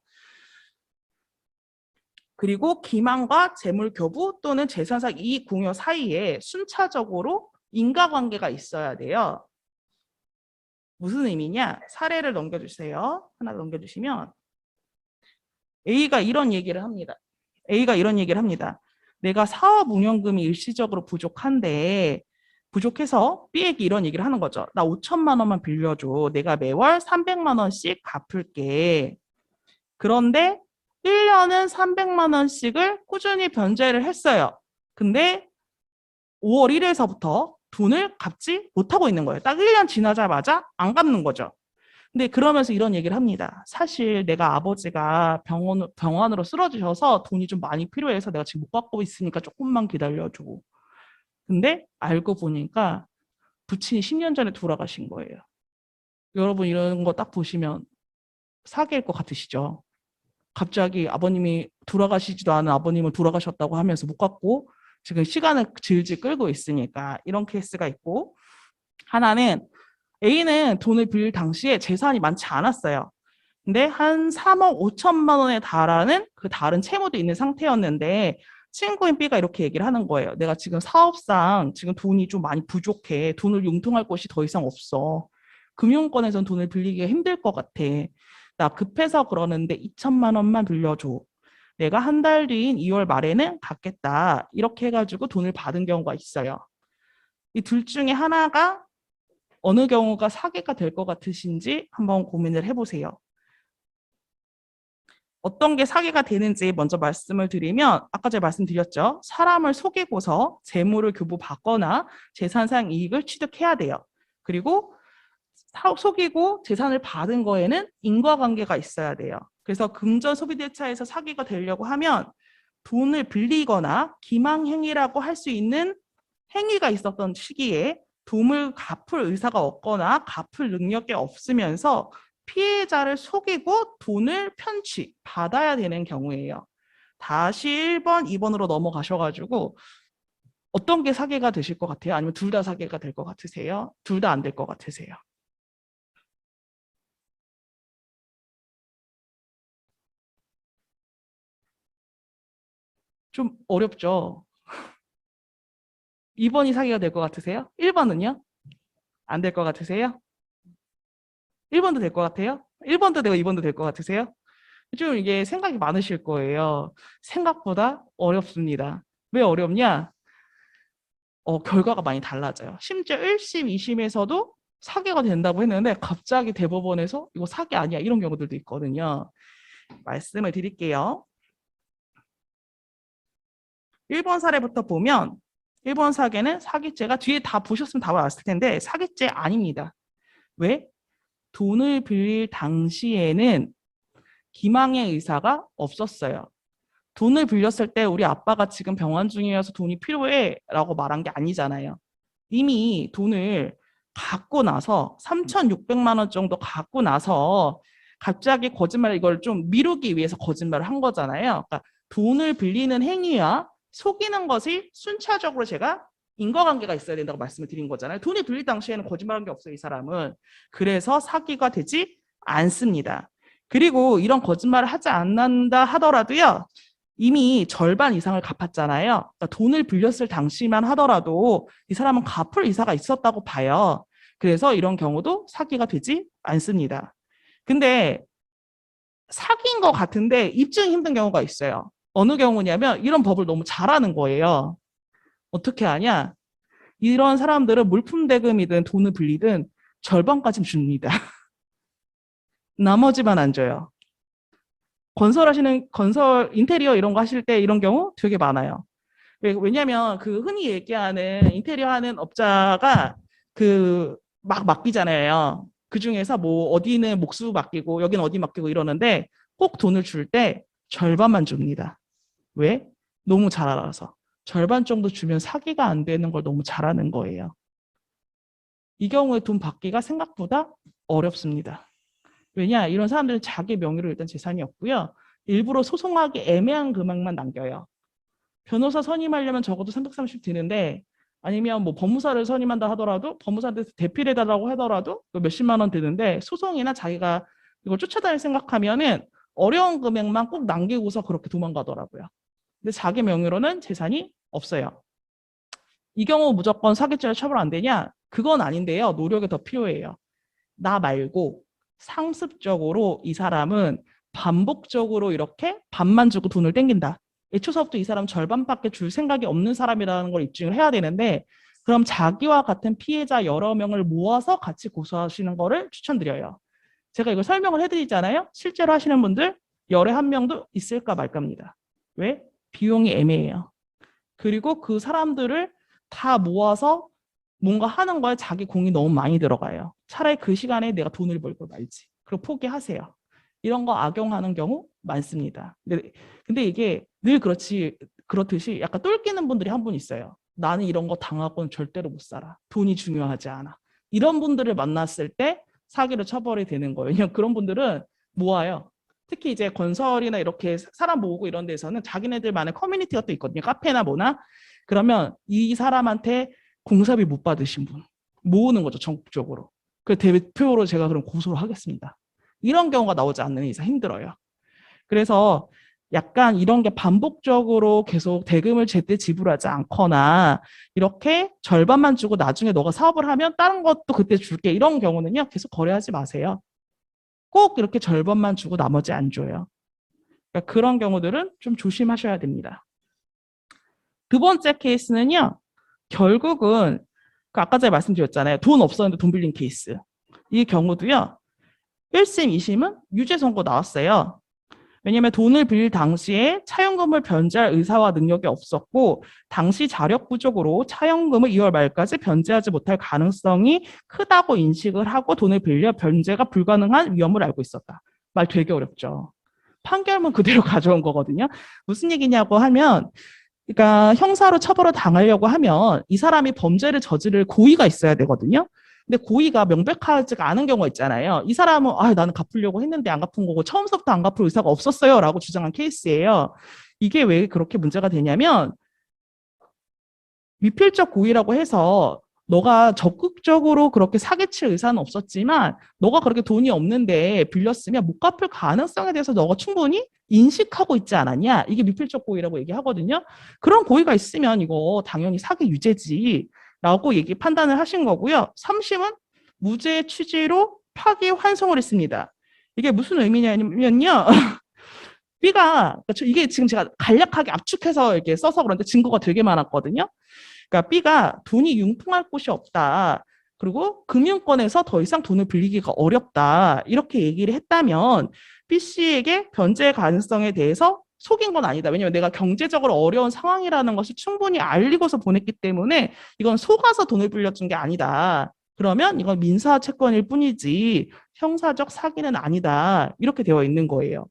그리고 기망과 재물 교부 또는 재산상 이익 공여 사이에 순차적으로 인과관계가 있어야 돼요. 무슨 의미냐? 사례를 넘겨주세요. 하나 넘겨주시면 A가 이런 얘기를 합니다. A가 이런 얘기를 합니다. 내가 사업 운영금이 일시적으로 부족한데 부족해서 B에게 이런 얘기를 하는 거죠. 나 5천만 원만 빌려줘. 내가 매월 300만 원씩 갚을게. 그런데 1년은 300만 원씩을 꾸준히 변제를 했어요. 근데 5월 1일서부터 돈을 갚지 못하고 있는 거예요. 딱 1년 지나자마자 안 갚는 거죠. 근데 그러면서 이런 얘기를 합니다. 사실 내가 아버지가 병원으로 쓰러지셔서 돈이 좀 많이 필요해서 내가 지금 못 받고 있으니까 조금만 기다려줘. 근데 알고 보니까 부친이 10년 전에 돌아가신 거예요. 여러분 이런 거 딱 보시면 사기일 것 같으시죠? 갑자기 아버님이 돌아가시지도 않은 아버님을 돌아가셨다고 하면서 못 갚고 지금 시간을 질질 끌고 있으니까 이런 케이스가 있고 하나는 A는 돈을 빌릴 당시에 재산이 많지 않았어요. 근데 한 3억 5천만 원에 달하는 그 다른 채무도 있는 상태였는데 친구인 B가 이렇게 얘기를 하는 거예요. 내가 지금 사업상 지금 돈이 좀 많이 부족해. 돈을 융통할 곳이 더 이상 없어. 금융권에선 돈을 빌리기가 힘들 것 같아. 나 급해서 그러는데 2천만 원만 빌려줘. 내가 한 달 뒤인 2월 말에는 갚겠다. 이렇게 해가지고 돈을 받은 경우가 있어요. 이 둘 중에 하나가 어느 경우가 사기가 될 것 같으신지 한번 고민을 해보세요. 어떤 게 사기가 되는지 먼저 말씀을 드리면 아까 제가 말씀드렸죠. 사람을 속이고서 재물을 교부받거나 재산상 이익을 취득해야 돼요. 그리고 속이고 재산을 받은 거에는 인과관계가 있어야 돼요. 그래서 금전 소비대차에서 사기가 되려고 하면 돈을 빌리거나 기망행위라고 할 수 있는 행위가 있었던 시기에 돈을 갚을 의사가 없거나 갚을 능력이 없으면서 피해자를 속이고 돈을 편취, 받아야 되는 경우예요. 다시 1번, 2번으로 넘어가셔가지고 어떤 게 사기가 되실 것 같아요? 아니면 둘 다 사기가 될 것 같으세요? 둘 다 안 될 것 같으세요? 좀 어렵죠? 2번이 사기가 될 것 같으세요? 1번은요? 안 될 것 같으세요? 1번도 될 것 같아요? 1번도 되고 2번도 될 것 같으세요? 좀 이게 생각이 많으실 거예요. 생각보다 어렵습니다. 왜 어렵냐? 결과가 많이 달라져요. 심지어 1심, 2심에서도 사기가 된다고 했는데 갑자기 대법원에서 이거 사기 아니야 이런 경우들도 있거든요. 말씀을 드릴게요. 1번 사례부터 보면 1번 사기는 사기죄가 뒤에 다 보셨으면 답을 알았을 텐데 사기죄 아닙니다. 왜? 돈을 빌릴 당시에는 기망의 의사가 없었어요. 돈을 빌렸을 때 우리 아빠가 지금 병원 중이어서 돈이 필요해 라고 말한 게 아니잖아요. 이미 돈을 갖고 나서 3,600만 원 정도 갖고 나서 갑자기 거짓말 이걸 좀 미루기 위해서 거짓말을 한 거잖아요. 그러니까 돈을 빌리는 행위와 속이는 것이 순차적으로 제가 인과관계가 있어야 된다고 말씀을 드린 거잖아요. 돈을 빌릴 당시에는 거짓말한 게 없어요, 이 사람은. 그래서 사기가 되지 않습니다. 그리고 이런 거짓말을 하지 않는다 하더라도요. 이미 절반 이상을 갚았잖아요. 그러니까 돈을 빌렸을 당시만 하더라도 이 사람은 갚을 의사가 있었다고 봐요. 그래서 이런 경우도 사기가 되지 않습니다. 근데 사기인 것 같은데 입증이 힘든 경우가 있어요. 어느 경우냐면 이런 법을 너무 잘하는 거예요. 어떻게 하냐? 이런 사람들은 물품 대금이든 돈을 빌리든 절반까지 줍니다. 나머지만 안 줘요. 건설 인테리어 이런 거 하실 때 이런 경우 되게 많아요. 왜냐면 그 흔히 얘기하는 인테리어 하는 업자가 그 막 맡기잖아요. 그 중에서 뭐 어디는 목수 맡기고 여기는 어디 맡기고 이러는데 꼭 돈을 줄 때 절반만 줍니다. 왜? 너무 잘 알아서. 절반 정도 주면 사기가 안 되는 걸 너무 잘하는 거예요. 이 경우에 돈 받기가 생각보다 어렵습니다. 왜냐? 이런 사람들은 자기 명의로 일단 재산이 없고요. 일부러 소송하기 애매한 금액만 남겨요. 변호사 선임하려면 적어도 330 드는데 아니면 뭐 법무사를 선임한다 하더라도 법무사한테 대필해 달라고 하더라도 몇십만 원 드는데 소송이나 자기가 이걸 쫓아다닐 생각하면은 어려운 금액만 꼭 남기고서 그렇게 도망가더라고요. 근데 자기 명의로는 재산이 없어요. 이 경우 무조건 사기죄로 처벌 안 되냐? 그건 아닌데요. 노력이 더 필요해요. 나 말고 상습적으로 이 사람은 반복적으로 이렇게 반만 주고 돈을 땡긴다. 애초서부터 이 사람 절반밖에 줄 생각이 없는 사람이라는 걸 입증을 해야 되는데 그럼 자기와 같은 피해자 여러 명을 모아서 같이 고소하시는 거를 추천드려요. 제가 이걸 설명을 해드리잖아요. 실제로 하시는 분들 열에 한 명도 있을까 말까입니다. 왜? 비용이 애매해요. 그리고 그 사람들을 다 모아서 뭔가 하는 거에 자기 공이 너무 많이 들어가요. 차라리 그 시간에 내가 돈을 벌고 말지. 그리고 포기하세요. 이런 거 악용하는 경우 많습니다. 근데 이게 늘 그렇듯이 약간 똘끼는 분들이 한 분 있어요. 나는 이런 거 당하고는 절대로 못 살아. 돈이 중요하지 않아. 이런 분들을 만났을 때 사기로 처벌이 되는 거예요. 왜냐면 그런 분들은 모아요. 특히 이제 건설이나 이렇게 사람 모으고 이런 데서는 자기네들만의 커뮤니티가 또 있거든요. 카페나 뭐나. 그러면 이 사람한테 공사비 못 받으신 분 모으는 거죠. 전국적으로. 그 대표로 제가 그럼 고소를 하겠습니다. 이런 경우가 나오지 않는 이상 힘들어요. 그래서 약간 이런 게 반복적으로 계속 대금을 제때 지불하지 않거나 이렇게 절반만 주고 나중에 너가 사업을 하면 다른 것도 그때 줄게 이런 경우는요. 계속 거래하지 마세요. 꼭 이렇게 절반만 주고 나머지 안 줘요. 그러니까 그런 경우들은 좀 조심하셔야 됩니다. 두 번째 케이스는요. 결국은 아까 전에 말씀드렸잖아요. 돈 없었는데 돈 빌린 케이스. 이 경우도요. 1심, 2심은 유죄 선고 나왔어요. 왜냐하면 돈을 빌릴 당시에 차용금을 변제할 의사와 능력이 없었고 당시 자력 부족으로 차용금을 2월 말까지 변제하지 못할 가능성이 크다고 인식을 하고 돈을 빌려 변제가 불가능한 위험을 알고 있었다. 말 되게 어렵죠. 판결문 그대로 가져온 거거든요. 무슨 얘기냐고 하면 그러니까 형사로 처벌을 당하려고 하면 이 사람이 범죄를 저지를 고의가 있어야 되거든요. 근데 고의가 명백하지가 않은 경우가 있잖아요. 이 사람은 나는 갚으려고 했는데 안 갚은 거고 처음부터 안 갚을 의사가 없었어요 라고 주장한 케이스예요. 이게 왜 그렇게 문제가 되냐면 미필적 고의라고 해서 너가 적극적으로 그렇게 사기칠 의사는 없었지만 너가 그렇게 돈이 없는데 빌렸으면 못 갚을 가능성에 대해서 너가 충분히 인식하고 있지 않았냐? 이게 미필적 고의라고 얘기하거든요. 그런 고의가 있으면 이거 당연히 사기 유죄지 라고 판단을 하신 거고요. 3심은 무죄 취지로 파기 환송을 했습니다. 이게 무슨 의미냐면요. B가 이게 지금 제가 간략하게 압축해서 이렇게 써서 그런데 증거가 되게 많았거든요. 그러니까 B가 돈이 융통할 곳이 없다. 그리고 금융권에서 더 이상 돈을 빌리기가 어렵다. 이렇게 얘기를 했다면 B 씨에게 변제 가능성에 대해서 속인 건 아니다. 왜냐하면 내가 경제적으로 어려운 상황이라는 것을 충분히 알리고서 보냈기 때문에 이건 속아서 돈을 빌려준 게 아니다. 그러면 이건 민사 채권일 뿐이지 형사적 사기는 아니다. 이렇게 되어 있는 거예요.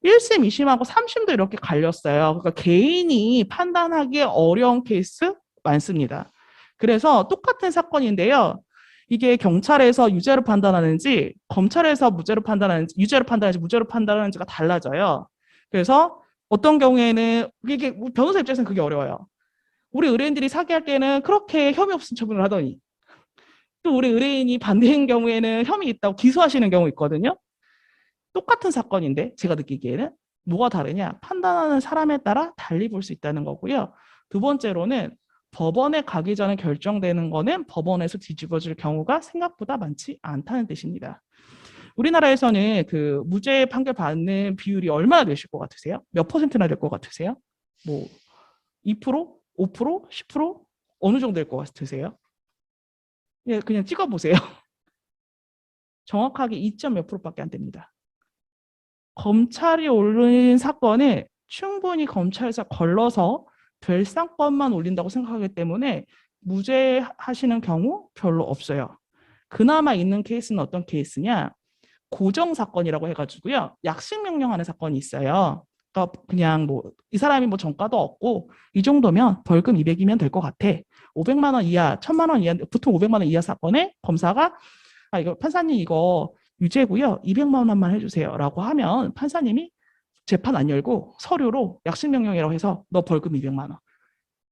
1심, 2심하고 3심도 이렇게 갈렸어요. 그러니까 개인이 판단하기 어려운 케이스 많습니다. 그래서 똑같은 사건인데요. 이게 경찰에서 유죄로 판단하는지 검찰에서 무죄로 판단하는지 유죄로 판단하는지 무죄로 판단하는지가 달라져요. 그래서 어떤 경우에는 이게 변호사 입장에서는 그게 어려워요. 우리 의뢰인들이 사기할 때는 그렇게 혐의 없음 처분을 하더니 또 우리 의뢰인이 반대인 경우에는 혐의 있다고 기소하시는 경우 있거든요. 똑같은 사건인데 제가 느끼기에는 뭐가 다르냐? 판단하는 사람에 따라 달리 볼 수 있다는 거고요. 두 번째로는 법원에 가기 전에 결정되는 거는 법원에서 뒤집어질 경우가 생각보다 많지 않다는 뜻입니다. 우리나라에서는 그 무죄 판결 받는 비율이 얼마나 되실 것 같으세요? 몇 퍼센트나 될 것 같으세요? 뭐 2%? 5%? 10%? 어느 정도 될 것 같으세요? 예, 그냥 찍어보세요. 정확하게 2점 몇 프로밖에 안 됩니다. 검찰이 올린 사건에 충분히 검찰에서 걸러서 별상권만 올린다고 생각하기 때문에 무죄 하시는 경우 별로 없어요. 그나마 있는 케이스는 어떤 케이스냐? 고정 사건이라고 해가지고요. 약식 명령하는 사건이 있어요. 그러니까 그냥 뭐 이 사람이 뭐 전과도 없고 이 정도면 벌금 200이면 될 것 같아. 500만 원 이하, 1000만 원 이하, 보통 500만 원 이하 사건에 검사가 이거 판사님 이거 유죄고요. 200만 원만 해주세요라고 하면 판사님이 재판 안 열고 서류로 약식명령이라고 해서 너 벌금 200만 원.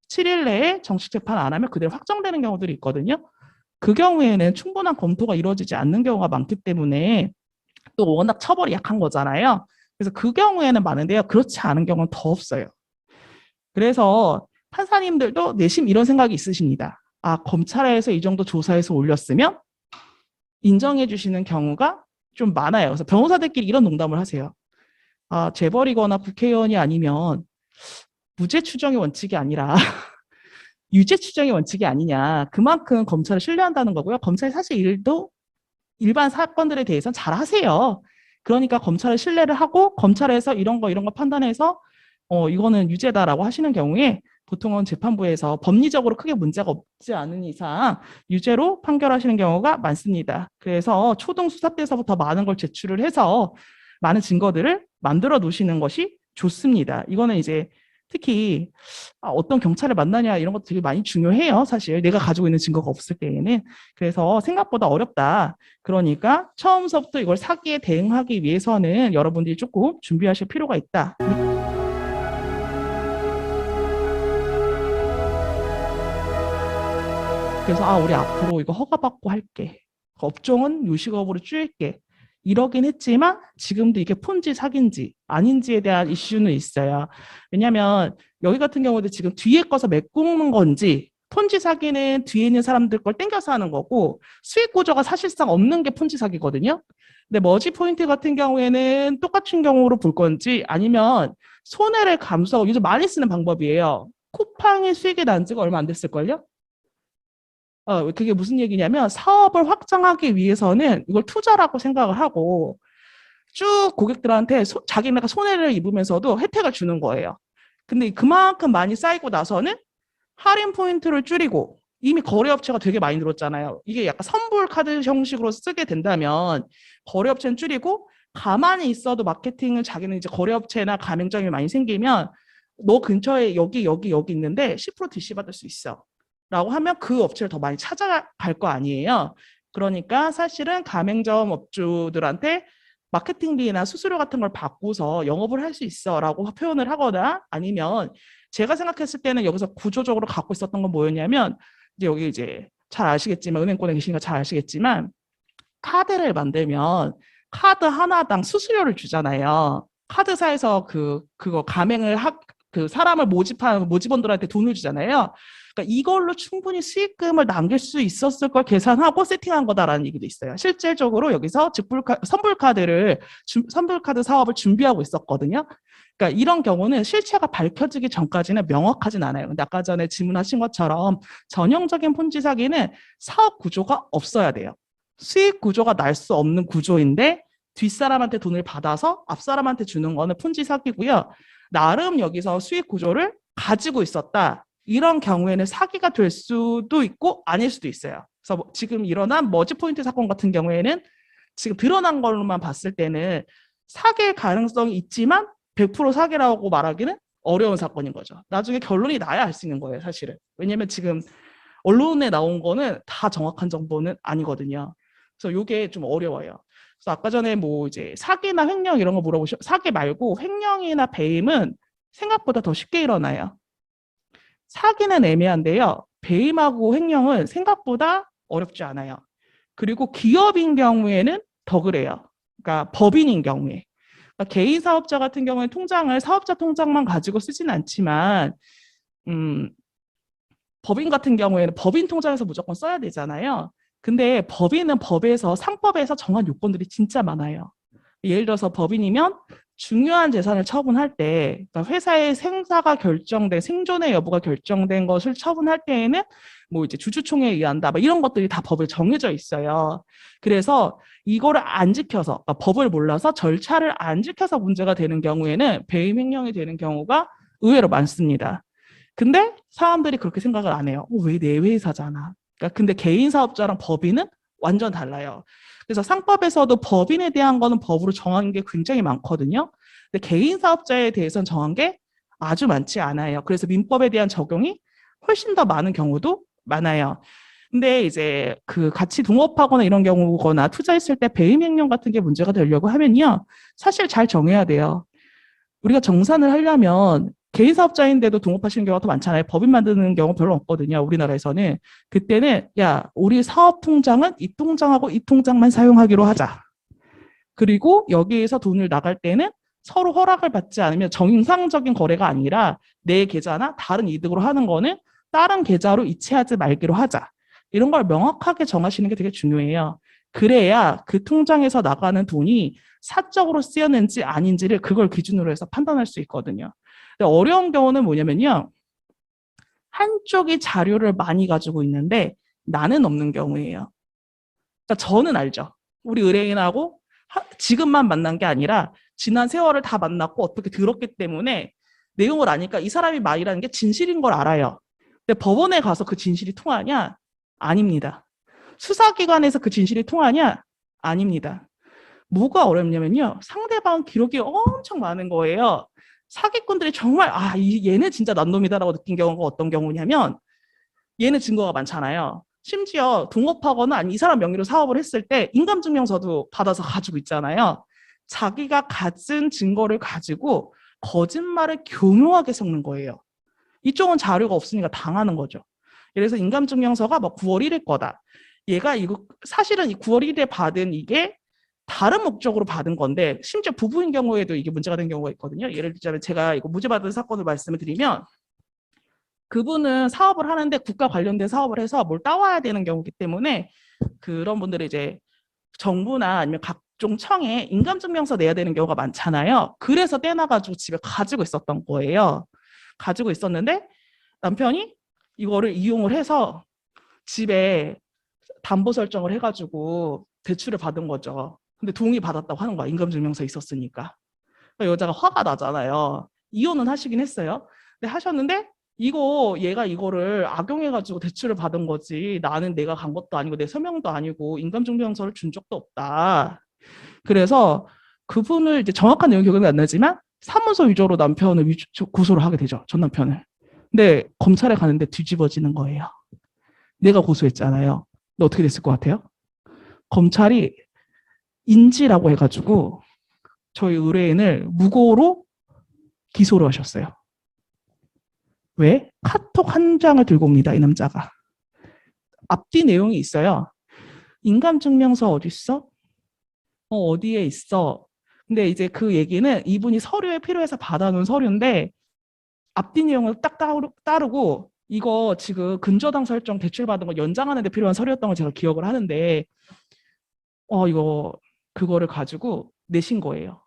7일 내에 정식 재판 안 하면 그대로 확정되는 경우들이 있거든요. 그 경우에는 충분한 검토가 이루어지지 않는 경우가 많기 때문에 또 워낙 처벌이 약한 거잖아요. 그래서 그 경우에는 많은데요. 그렇지 않은 경우는 더 없어요. 그래서 판사님들도 내심 이런 생각이 있으십니다. 아, 검찰에서 이 정도 조사해서 올렸으면 인정해 주시는 경우가 좀 많아요. 그래서 변호사들끼리 이런 농담을 하세요. 아, 재벌이거나 국회의원이 아니면 무죄 추정의 원칙이 아니라 유죄 추정의 원칙이 아니냐. 그만큼 검찰을 신뢰한다는 거고요. 검찰이 사실 일도 일반 사건들에 대해서는 잘 하세요. 그러니까 검찰을 신뢰를 하고 검찰에서 이런 거 판단해서 이거는 유죄다라고 하시는 경우에 보통은 재판부에서 법리적으로 크게 문제가 없지 않은 이상 유죄로 판결하시는 경우가 많습니다. 그래서 초등 수사 때서부터 많은 걸 제출을 해서 많은 증거들을 만들어 놓으시는 것이 좋습니다. 이거는 이제 특히 어떤 경찰을 만나냐 이런 것도 되게 많이 중요해요. 사실 내가 가지고 있는 증거가 없을 때에는. 그래서 생각보다 어렵다. 그러니까 처음서부터 이걸 사기에 대응하기 위해서는 여러분들이 조금 준비하실 필요가 있다. 그래서 우리 앞으로 이거 허가받고 할게. 업종은 요식업으로 줄일게. 이러긴 했지만 지금도 이게 폰지 사기인지 아닌지에 대한 이슈는 있어요. 왜냐하면 여기 같은 경우도 지금 뒤에 거서 메꾸는 건지 폰지 사기는 뒤에 있는 사람들 걸 땡겨서 하는 거고 수익 구조가 사실상 없는 게 폰지 사기거든요. 근데 머지 포인트 같은 경우에는 똑같은 경우로 볼 건지 아니면 손해를 감수하고 요즘 많이 쓰는 방법이에요. 쿠팡의 수익이 난 지가 얼마 안 됐을걸요? 그게 무슨 얘기냐면 사업을 확장하기 위해서는 이걸 투자라고 생각을 하고 쭉 고객들한테 자기네가 손해를 입으면서도 혜택을 주는 거예요. 근데 그만큼 많이 쌓이고 나서는 할인 포인트를 줄이고 이미 거래업체가 되게 많이 늘었잖아요. 이게 약간 선불 카드 형식으로 쓰게 된다면 거래업체는 줄이고 가만히 있어도 마케팅을 자기는 이제 거래업체나 가맹점이 많이 생기면 너 근처에 여기 있는데 10% DC 받을 수 있어. 라고 하면 그 업체를 더 많이 찾아갈 거 아니에요. 그러니까 사실은 가맹점 업주들한테 마케팅비나 수수료 같은 걸 받고서 영업을 할 수 있어 라고 표현을 하거나 아니면 제가 생각했을 때는 여기서 구조적으로 갖고 있었던 건 뭐였냐면 이제 여기 이제 잘 아시겠지만, 은행권에 계시니까 잘 아시겠지만, 카드를 만들면 카드 하나당 수수료를 주잖아요. 카드사에서 그거 그 사람을 모집한 모집원들한테 돈을 주잖아요. 그러니까 이걸로 충분히 수익금을 남길 수 있었을 걸 계산하고 세팅한 거다라는 얘기도 있어요. 실질적으로 여기서 선불카드 사업을 준비하고 있었거든요. 그러니까 이런 경우는 실체가 밝혀지기 전까지는 명확하진 않아요. 근데 아까 전에 질문하신 것처럼 전형적인 폰지 사기는 사업 구조가 없어야 돼요. 수익 구조가 날 수 없는 구조인데 뒷사람한테 돈을 받아서 앞사람한테 주는 거는 폰지 사기고요. 나름 여기서 수익 구조를 가지고 있었다. 이런 경우에는 사기가 될 수도 있고 아닐 수도 있어요. 그래서 지금 일어난 머지포인트 사건 같은 경우에는 지금 드러난 걸로만 봤을 때는 사기의 가능성이 있지만 100% 사기라고 말하기는 어려운 사건인 거죠. 나중에 결론이 나야 알 수 있는 거예요, 사실은. 왜냐면 지금 언론에 나온 거는 다 정확한 정보는 아니거든요. 그래서 이게 좀 어려워요. 그래서 아까 전에 뭐 이제 사기나 횡령 이런 거 사기 말고 횡령이나 배임은 생각보다 더 쉽게 일어나요. 사기는 애매한데요. 배임하고 횡령은 생각보다 어렵지 않아요. 그리고 기업인 경우에는 더 그래요. 그러니까 법인인 경우에. 그러니까 개인 사업자 같은 경우에 통장을 사업자 통장만 가지고 쓰진 않지만 법인 같은 경우에는 법인 통장에서 무조건 써야 되잖아요. 근데 법인은 법에서 상법에서 정한 요건들이 진짜 많아요. 예를 들어서 법인이면 중요한 재산을 처분할 때, 그러니까 회사의 생사가 결정된 생존의 여부가 결정된 것을 처분할 때에는 뭐 이제 주주총회에 의한다, 뭐 이런 것들이 다 법에 정해져 있어요. 그래서 이거를 안 지켜서, 그러니까 법을 몰라서 절차를 안 지켜서 문제가 되는 경우에는 배임 횡령이 되는 경우가 의외로 많습니다. 근데 사람들이 그렇게 생각을 안 해요. 왜 내 회사잖아. 그러니까 근데 개인 사업자랑 법인은 완전 달라요. 그래서 상법에서도 법인에 대한 거는 법으로 정한 게 굉장히 많거든요. 근데 개인 사업자에 대해서는 정한 게 아주 많지 않아요. 그래서 민법에 대한 적용이 훨씬 더 많은 경우도 많아요. 근데 이제 그 같이 동업하거나 이런 경우거나 투자했을 때 배임 횡령 같은 게 문제가 되려고 하면요. 사실 잘 정해야 돼요. 우리가 정산을 하려면 개인 사업자인데도 동업하시는 경우가 더 많잖아요. 법인 만드는 경우 별로 없거든요. 우리나라에서는. 그때는 야, 우리 사업 통장은 이 통장하고 이 통장만 사용하기로 하자. 그리고 여기에서 돈을 나갈 때는 서로 허락을 받지 않으면 정상적인 거래가 아니라 내 계좌나 다른 이득으로 하는 거는 다른 계좌로 이체하지 말기로 하자. 이런 걸 명확하게 정하시는 게 되게 중요해요. 그래야 그 통장에서 나가는 돈이 사적으로 쓰였는지 아닌지를 그걸 기준으로 해서 판단할 수 있거든요. 근데 어려운 경우는 뭐냐면요. 한쪽이 자료를 많이 가지고 있는데 나는 없는 경우예요. 그러니까 저는 알죠. 우리 의뢰인하고 지금만 만난 게 아니라 지난 세월을 다 만났고 어떻게 들었기 때문에 내용을 아니까 이 사람이 말이라는 게 진실인 걸 알아요. 근데 법원에 가서 그 진실이 통하냐? 아닙니다. 수사기관에서 그 진실이 통하냐? 아닙니다. 뭐가 어렵냐면요. 상대방 기록이 엄청 많은 거예요. 사기꾼들이 정말 얘는 진짜 난놈이다라고 느낀 경우가 어떤 경우냐면 얘는 증거가 많잖아요. 심지어 동업하거나 아니 이 사람 명의로 사업을 했을 때 인감증명서도 받아서 가지고 있잖아요. 자기가 가진 증거를 가지고 거짓말을 교묘하게 섞는 거예요. 이쪽은 자료가 없으니까 당하는 거죠. 그래서 인감증명서가 뭐 9월 1일 거다. 얘가 이거 사실은 이 9월 1일에 받은 이게 다른 목적으로 받은 건데 심지어 부부인 경우에도 이게 문제가 된 경우가 있거든요. 예를 들자면 제가 이거 무죄받은 사건을 말씀을 드리면 그분은 사업을 하는데 국가 관련된 사업을 해서 뭘 따와야 되는 경우이기 때문에 그런 분들이 이제 정부나 아니면 각종 청에 인감증명서 내야 되는 경우가 많잖아요. 그래서 떼놔가지고 집에 가지고 있었던 거예요. 가지고 있었는데 남편이 이거를 이용을 해서 집에 담보 설정을 해가지고 대출을 받은 거죠. 근데 동의 받았다고 하는 거야. 인감증명서 있었으니까. 그러니까 여자가 화가 나잖아요. 이혼은 하시긴 했어요. 근데 하셨는데 얘가 이거를 악용해가지고 대출을 받은 거지. 나는 내가 간 것도 아니고 내 서명도 아니고 인감증명서를 준 적도 없다. 그래서 그분을 이제 정확한 내용 기억은 안 나지만 사문서 위조로 남편을 고소를 하게 되죠. 전 남편을. 근데 검찰에 가는데 뒤집어지는 거예요. 내가 고소했잖아요. 근데 어떻게 됐을 것 같아요? 검찰이 인지라고 해가지고 저희 의뢰인을 무고로 기소를 하셨어요. 왜? 카톡 한 장을 들고 옵니다. 이 남자가. 앞뒤 내용이 있어요. 인감증명서 어디 있어? 어디에 있어? 근데 이제 그 얘기는 이분이 서류에 필요해서 받아놓은 서류인데 앞뒤 내용을 딱 따르고 이거 지금 근저당 설정 대출받은 거 연장하는 데 필요한 서류였던 걸 제가 기억을 하는데 이거 그거를 가지고 내신 거예요.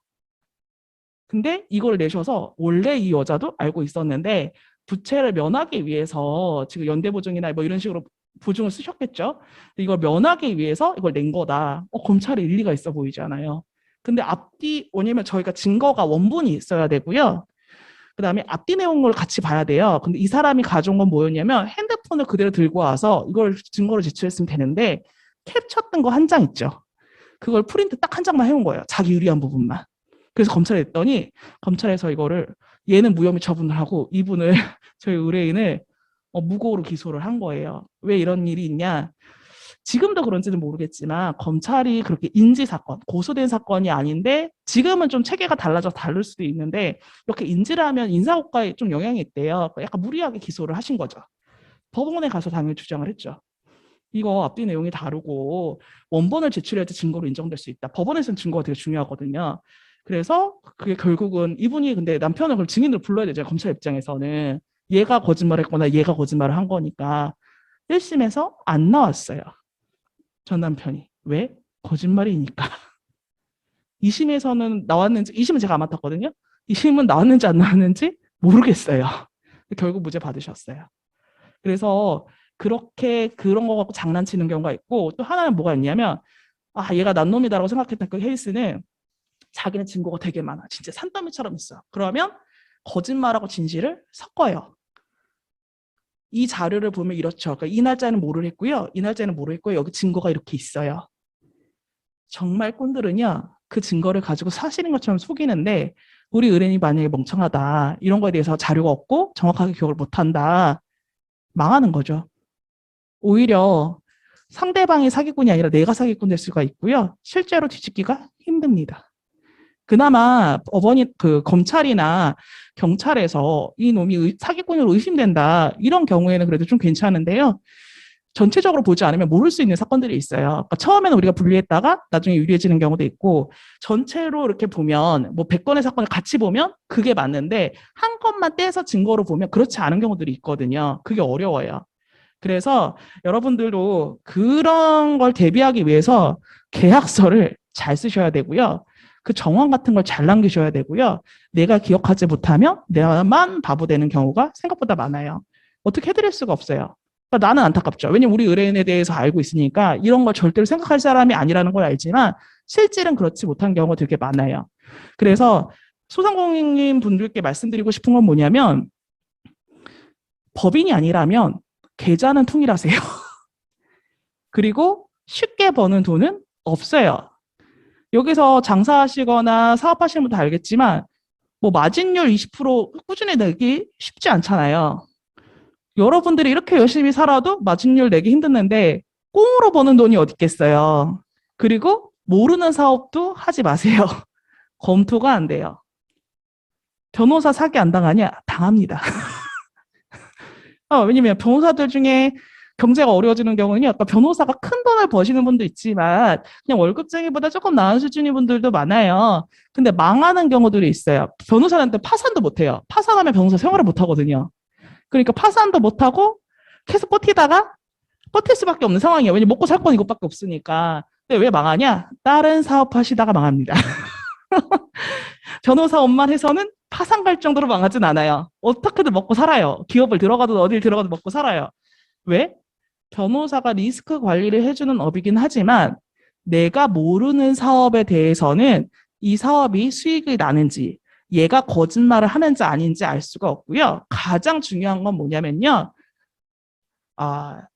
근데 이걸 내셔서 원래 이 여자도 알고 있었는데 부채를 면하기 위해서 지금 연대보증이나 뭐 이런 식으로 보증을 쓰셨겠죠. 이걸 면하기 위해서 이걸 낸 거다. 검찰에 일리가 있어 보이잖아요. 근데 앞뒤 왜냐면 저희가 증거가 원본이 있어야 되고요. 그다음에 앞뒤 내용을 같이 봐야 돼요. 근데 이 사람이 가져온 건 뭐였냐면 핸드폰을 그대로 들고 와서 이걸 증거로 제출했으면 되는데 캡처했던 거 한 장 있죠. 그걸 프린트 딱 한 장만 해온 거예요. 자기 유리한 부분만. 그래서 검찰에 냈더니 검찰에서 이거를 얘는 무혐의 처분을 하고 이분을 저희 의뢰인을 무고로 기소를 한 거예요. 왜 이런 일이 있냐? 지금도 그런지는 모르겠지만 검찰이 그렇게 인지 사건, 고소된 사건이 아닌데 지금은 좀 체계가 달라져 다를 수도 있는데 이렇게 인지를 하면 인사고과에 좀 영향이 있대요. 약간 무리하게 기소를 하신 거죠. 법원에 가서 당연히 주장을 했죠. 이거 앞뒤 내용이 다르고 원본을 제출해야 증거로 인정될 수 있다. 법원에서는 증거가 되게 중요하거든요. 그래서 그게 결국은 이분이 근데 남편을 그걸 증인으로 불러야 되잖아요. 검찰 입장에서는. 얘가 거짓말했거나 얘가 거짓말을 한 거니까 1심에서 안 나왔어요. 전 남편이. 왜? 거짓말이니까. 2심에서는 나왔는지, 2심은 제가 안 맡았거든요. 2심은 나왔는지 안 나왔는지 모르겠어요. 결국 무죄 받으셨어요. 그래서 그렇게 그런 거 갖고 장난치는 경우가 있고 또 하나는 뭐가 있냐면 얘가 난 놈이다라고 생각했던 그 케이스는 자기는 증거가 되게 많아. 진짜 산더미처럼 있어. 그러면 거짓말하고 진실을 섞어요. 이 자료를 보면 이렇죠. 그러니까 이 날짜는 모르겠고요. 이 날짜는 모르겠고요. 여기 증거가 이렇게 있어요. 정말 꾼들은요. 그 증거를 가지고 사실인 것처럼 속이는데 우리 의뢰인이 만약에 멍청하다. 이런 거에 대해서 자료가 없고 정확하게 기억을 못한다. 망하는 거죠. 오히려 상대방이 사기꾼이 아니라 내가 사기꾼 될 수가 있고요. 실제로 뒤집기가 힘듭니다. 그나마 법원이 그 검찰이나 경찰에서 이 놈이 사기꾼으로 의심된다 이런 경우에는 그래도 좀 괜찮은데요. 전체적으로 보지 않으면 모를 수 있는 사건들이 있어요. 그러니까 처음에는 우리가 분리했다가 나중에 유리해지는 경우도 있고 전체로 이렇게 보면 뭐 100건의 사건을 같이 보면 그게 맞는데 한 건만 떼서 증거로 보면 그렇지 않은 경우들이 있거든요. 그게 어려워요. 그래서 여러분들도 그런 걸 대비하기 위해서 계약서를 잘 쓰셔야 되고요. 그 정황 같은 걸 잘 남기셔야 되고요. 내가 기억하지 못하면 내가만 바보 되는 경우가 생각보다 많아요. 어떻게 해드릴 수가 없어요. 그러니까 나는 안타깝죠. 왜냐면 우리 의뢰인에 대해서 알고 있으니까 이런 걸 절대로 생각할 사람이 아니라는 걸 알지만 실질은 그렇지 못한 경우가 되게 많아요. 그래서 소상공인 분들께 말씀드리고 싶은 건 뭐냐면 법인이 아니라면 계좌는 통일하세요. 그리고 쉽게 버는 돈은 없어요. 여기서 장사하시거나 사업하시는 분도 알겠지만 뭐 마진율 20% 꾸준히 내기 쉽지 않잖아요. 여러분들이 이렇게 열심히 살아도 마진율 내기 힘드는데 꽁으로 버는 돈이 어디 있겠어요. 그리고 모르는 사업도 하지 마세요. 검토가 안 돼요. 변호사 사기 안 당하냐? 당합니다. 왜냐면 변호사들 중에 경제가 어려워지는 경우는요. 그러니까 변호사가 큰 돈을 버시는 분도 있지만 그냥 월급쟁이보다 조금 나은 수준의 분들도 많아요. 근데 망하는 경우들이 있어요. 변호사한테 파산도 못해요. 파산하면 변호사 생활을 못하거든요. 그러니까 파산도 못하고 계속 버티다가 버틸 수밖에 없는 상황이에요. 왜냐면 먹고 살 건 이것밖에 없으니까. 근데 왜 망하냐? 다른 사업 하시다가 망합니다. 변호사업만 해서는 파산 갈 정도로 망하진 않아요. 어떻게든 먹고 살아요. 기업을 들어가도 어딜 들어가도 먹고 살아요. 왜? 변호사가 리스크 관리를 해주는 업이긴 하지만 내가 모르는 사업에 대해서는 이 사업이 수익이 나는지 얘가 거짓말을 하는지 아닌지 알 수가 없고요. 가장 중요한 건 뭐냐면요.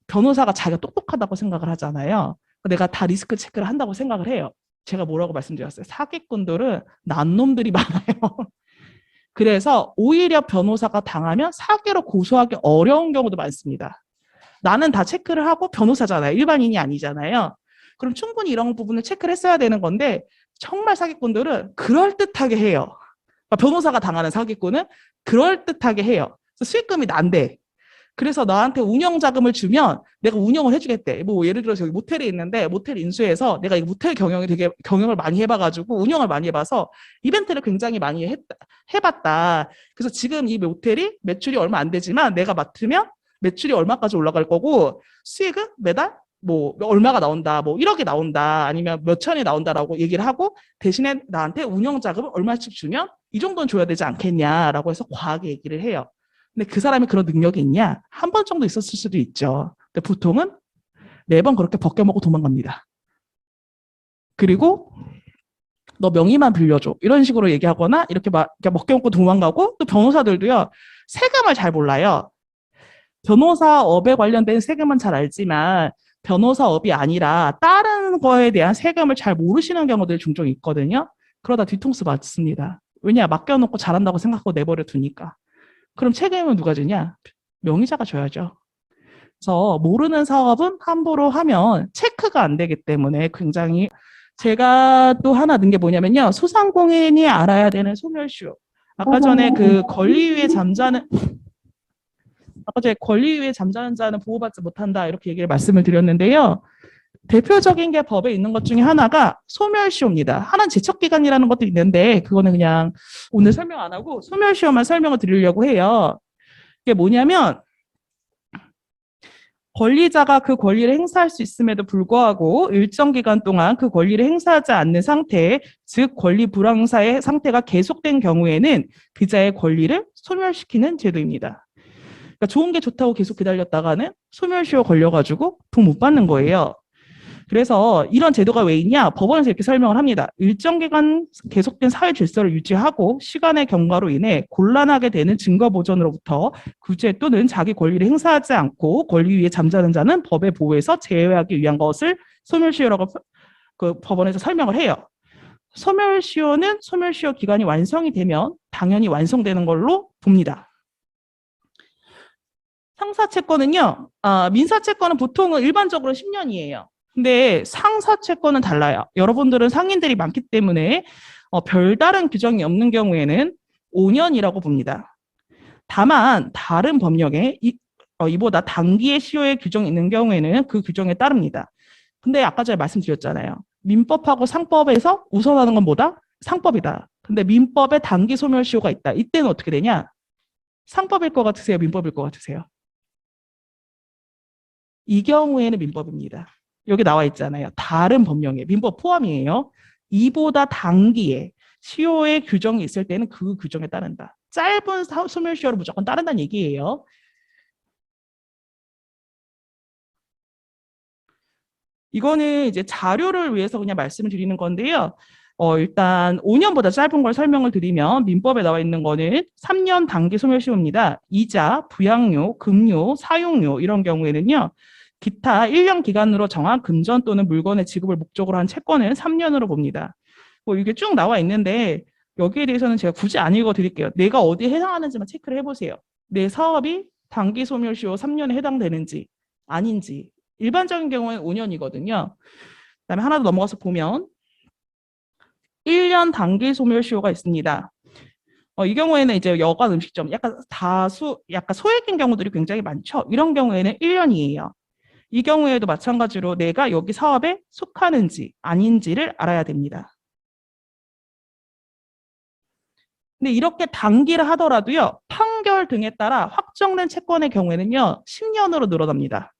변호사가 자기가 똑똑하다고 생각을 하잖아요. 내가 다 리스크 체크를 한다고 생각을 해요. 제가 뭐라고 말씀드렸어요. 사기꾼들은 난놈들이 많아요. 그래서 오히려 변호사가 당하면 사기로 고소하기 어려운 경우도 많습니다. 나는 다 체크를 하고 변호사잖아요. 일반인이 아니잖아요. 그럼 충분히 이런 부분을 체크를 했어야 되는 건데 정말 사기꾼들은 그럴듯하게 해요. 변호사가 당하는 사기꾼은 그럴듯하게 해요. 수익금이 난대. 그래서 나한테 운영 자금을 주면 내가 운영을 해주겠대. 뭐 예를 들어서 여기 모텔이 있는데 모텔 인수해서 내가 이 모텔 경영이 되게 경영을 많이 해봐가지고 운영을 많이 해봐서 이벤트를 굉장히 많이 해봤다. 그래서 지금 이 모텔이 매출이 얼마 안 되지만 내가 맡으면 매출이 얼마까지 올라갈 거고 수익은 매달 뭐 얼마가 나온다, 뭐 1억이 나온다, 아니면 몇 천이 나온다라고 얘기를 하고 대신에 나한테 운영 자금을 얼마씩 주면 이 정도는 줘야 되지 않겠냐라고 해서 과하게 얘기를 해요. 근데 그 사람이 그런 능력이 있냐? 한 번 정도 있었을 수도 있죠. 근데 보통은 매번 그렇게 벗겨먹고 도망갑니다. 그리고 너 명의만 빌려줘. 이런 식으로 얘기하거나 이렇게 막 먹혀먹고 도망가고 또 변호사들도요. 세금을 잘 몰라요. 변호사업에 관련된 세금은 잘 알지만 변호사업이 아니라 다른 거에 대한 세금을 잘 모르시는 경우들이 종종 있거든요. 그러다 뒤통수 맞습니다. 왜냐? 맡겨놓고 잘한다고 생각하고 내버려 두니까. 그럼 책임은 누가 지냐? 명의자가 져야죠. 그래서 모르는 사업은 함부로 하면 체크가 안 되기 때문에 굉장히 제가 또 하나 넣은 게 뭐냐면요. 소상공인이 알아야 되는 소멸시효. 아까 전에 그 권리 위에 잠자는 자는 보호받지 못한다 이렇게 얘기를 말씀을 드렸는데요. 대표적인 게 법에 있는 것 중에 하나가 소멸시효입니다. 하나는 제척기간이라는 것도 있는데 그거는 그냥 오늘 설명 안 하고 소멸시효만 설명을 드리려고 해요. 이게 뭐냐면 권리자가 그 권리를 행사할 수 있음에도 불구하고 일정 기간 동안 그 권리를 행사하지 않는 상태, 즉 권리 불황사의 상태가 계속된 경우에는 그자의 권리를 소멸시키는 제도입니다. 그러니까 좋은 게 좋다고 계속 기다렸다가는 소멸시효 걸려가지고 돈 못 받는 거예요. 그래서 이런 제도가 왜 있냐? 법원에서 이렇게 설명을 합니다. 일정 기간 계속된 사회 질서를 유지하고 시간의 경과로 인해 곤란하게 되는 증거 보존으로부터 구제 또는 자기 권리를 행사하지 않고 권리 위에 잠자는 자는 법의 보호에서 제외하기 위한 것을 소멸시효라고 그 법원에서 설명을 해요. 소멸시효는 소멸시효 기간이 완성이 되면 당연히 완성되는 걸로 봅니다. 상사채권은요, 민사채권은 보통은 일반적으로 10년이에요. 근데 상사채권은 달라요. 여러분들은 상인들이 많기 때문에 별다른 규정이 없는 경우에는 5년이라고 봅니다. 다만 다른 법령에 이보다 단기의 시효의 규정이 있는 경우에는 그 규정에 따릅니다. 근데 아까 전에 말씀드렸잖아요. 민법하고 상법에서 우선하는 건 뭐다? 상법이다. 근데 민법에 단기 소멸시효가 있다. 이때는 어떻게 되냐? 상법일 것 같으세요? 민법일 것 같으세요? 이 경우에는 민법입니다. 여기 나와 있잖아요. 다른 법령에 민법 포함이에요. 이보다 단기에 시효의 규정이 있을 때는 그 규정에 따른다. 짧은 소멸시효를 무조건 따른다는 얘기예요. 이거는 이제 자료를 위해서 그냥 말씀을 드리는 건데요. 일단 5년보다 짧은 걸 설명을 드리면 민법에 나와 있는 거는 3년 단기 소멸시효입니다. 이자, 부양료, 금료, 사용료 이런 경우에는요. 기타 1년 기간으로 정한 금전 또는 물건의 지급을 목적으로 한 채권은 3년으로 봅니다. 뭐 이게 쭉 나와 있는데 여기에 대해서는 제가 굳이 안 읽어 드릴게요. 내가 어디에 해당하는지만 체크를 해보세요. 내 사업이 단기 소멸시효 3년에 해당되는지 아닌지. 일반적인 경우에는 5년이거든요. 그다음에 하나 더 넘어가서 보면 1년 단기 소멸시효가 있습니다. 이 경우에는 이제 여관 음식점 약간 소액인 경우들이 굉장히 많죠. 이런 경우에는 1년이에요. 이 경우에도 마찬가지로 내가 여기 사업에 속하는지 아닌지를 알아야 됩니다. 근데 이렇게 단기를 하더라도요. 판결 등에 따라 확정된 채권의 경우에는요. 10년으로 늘어납니다.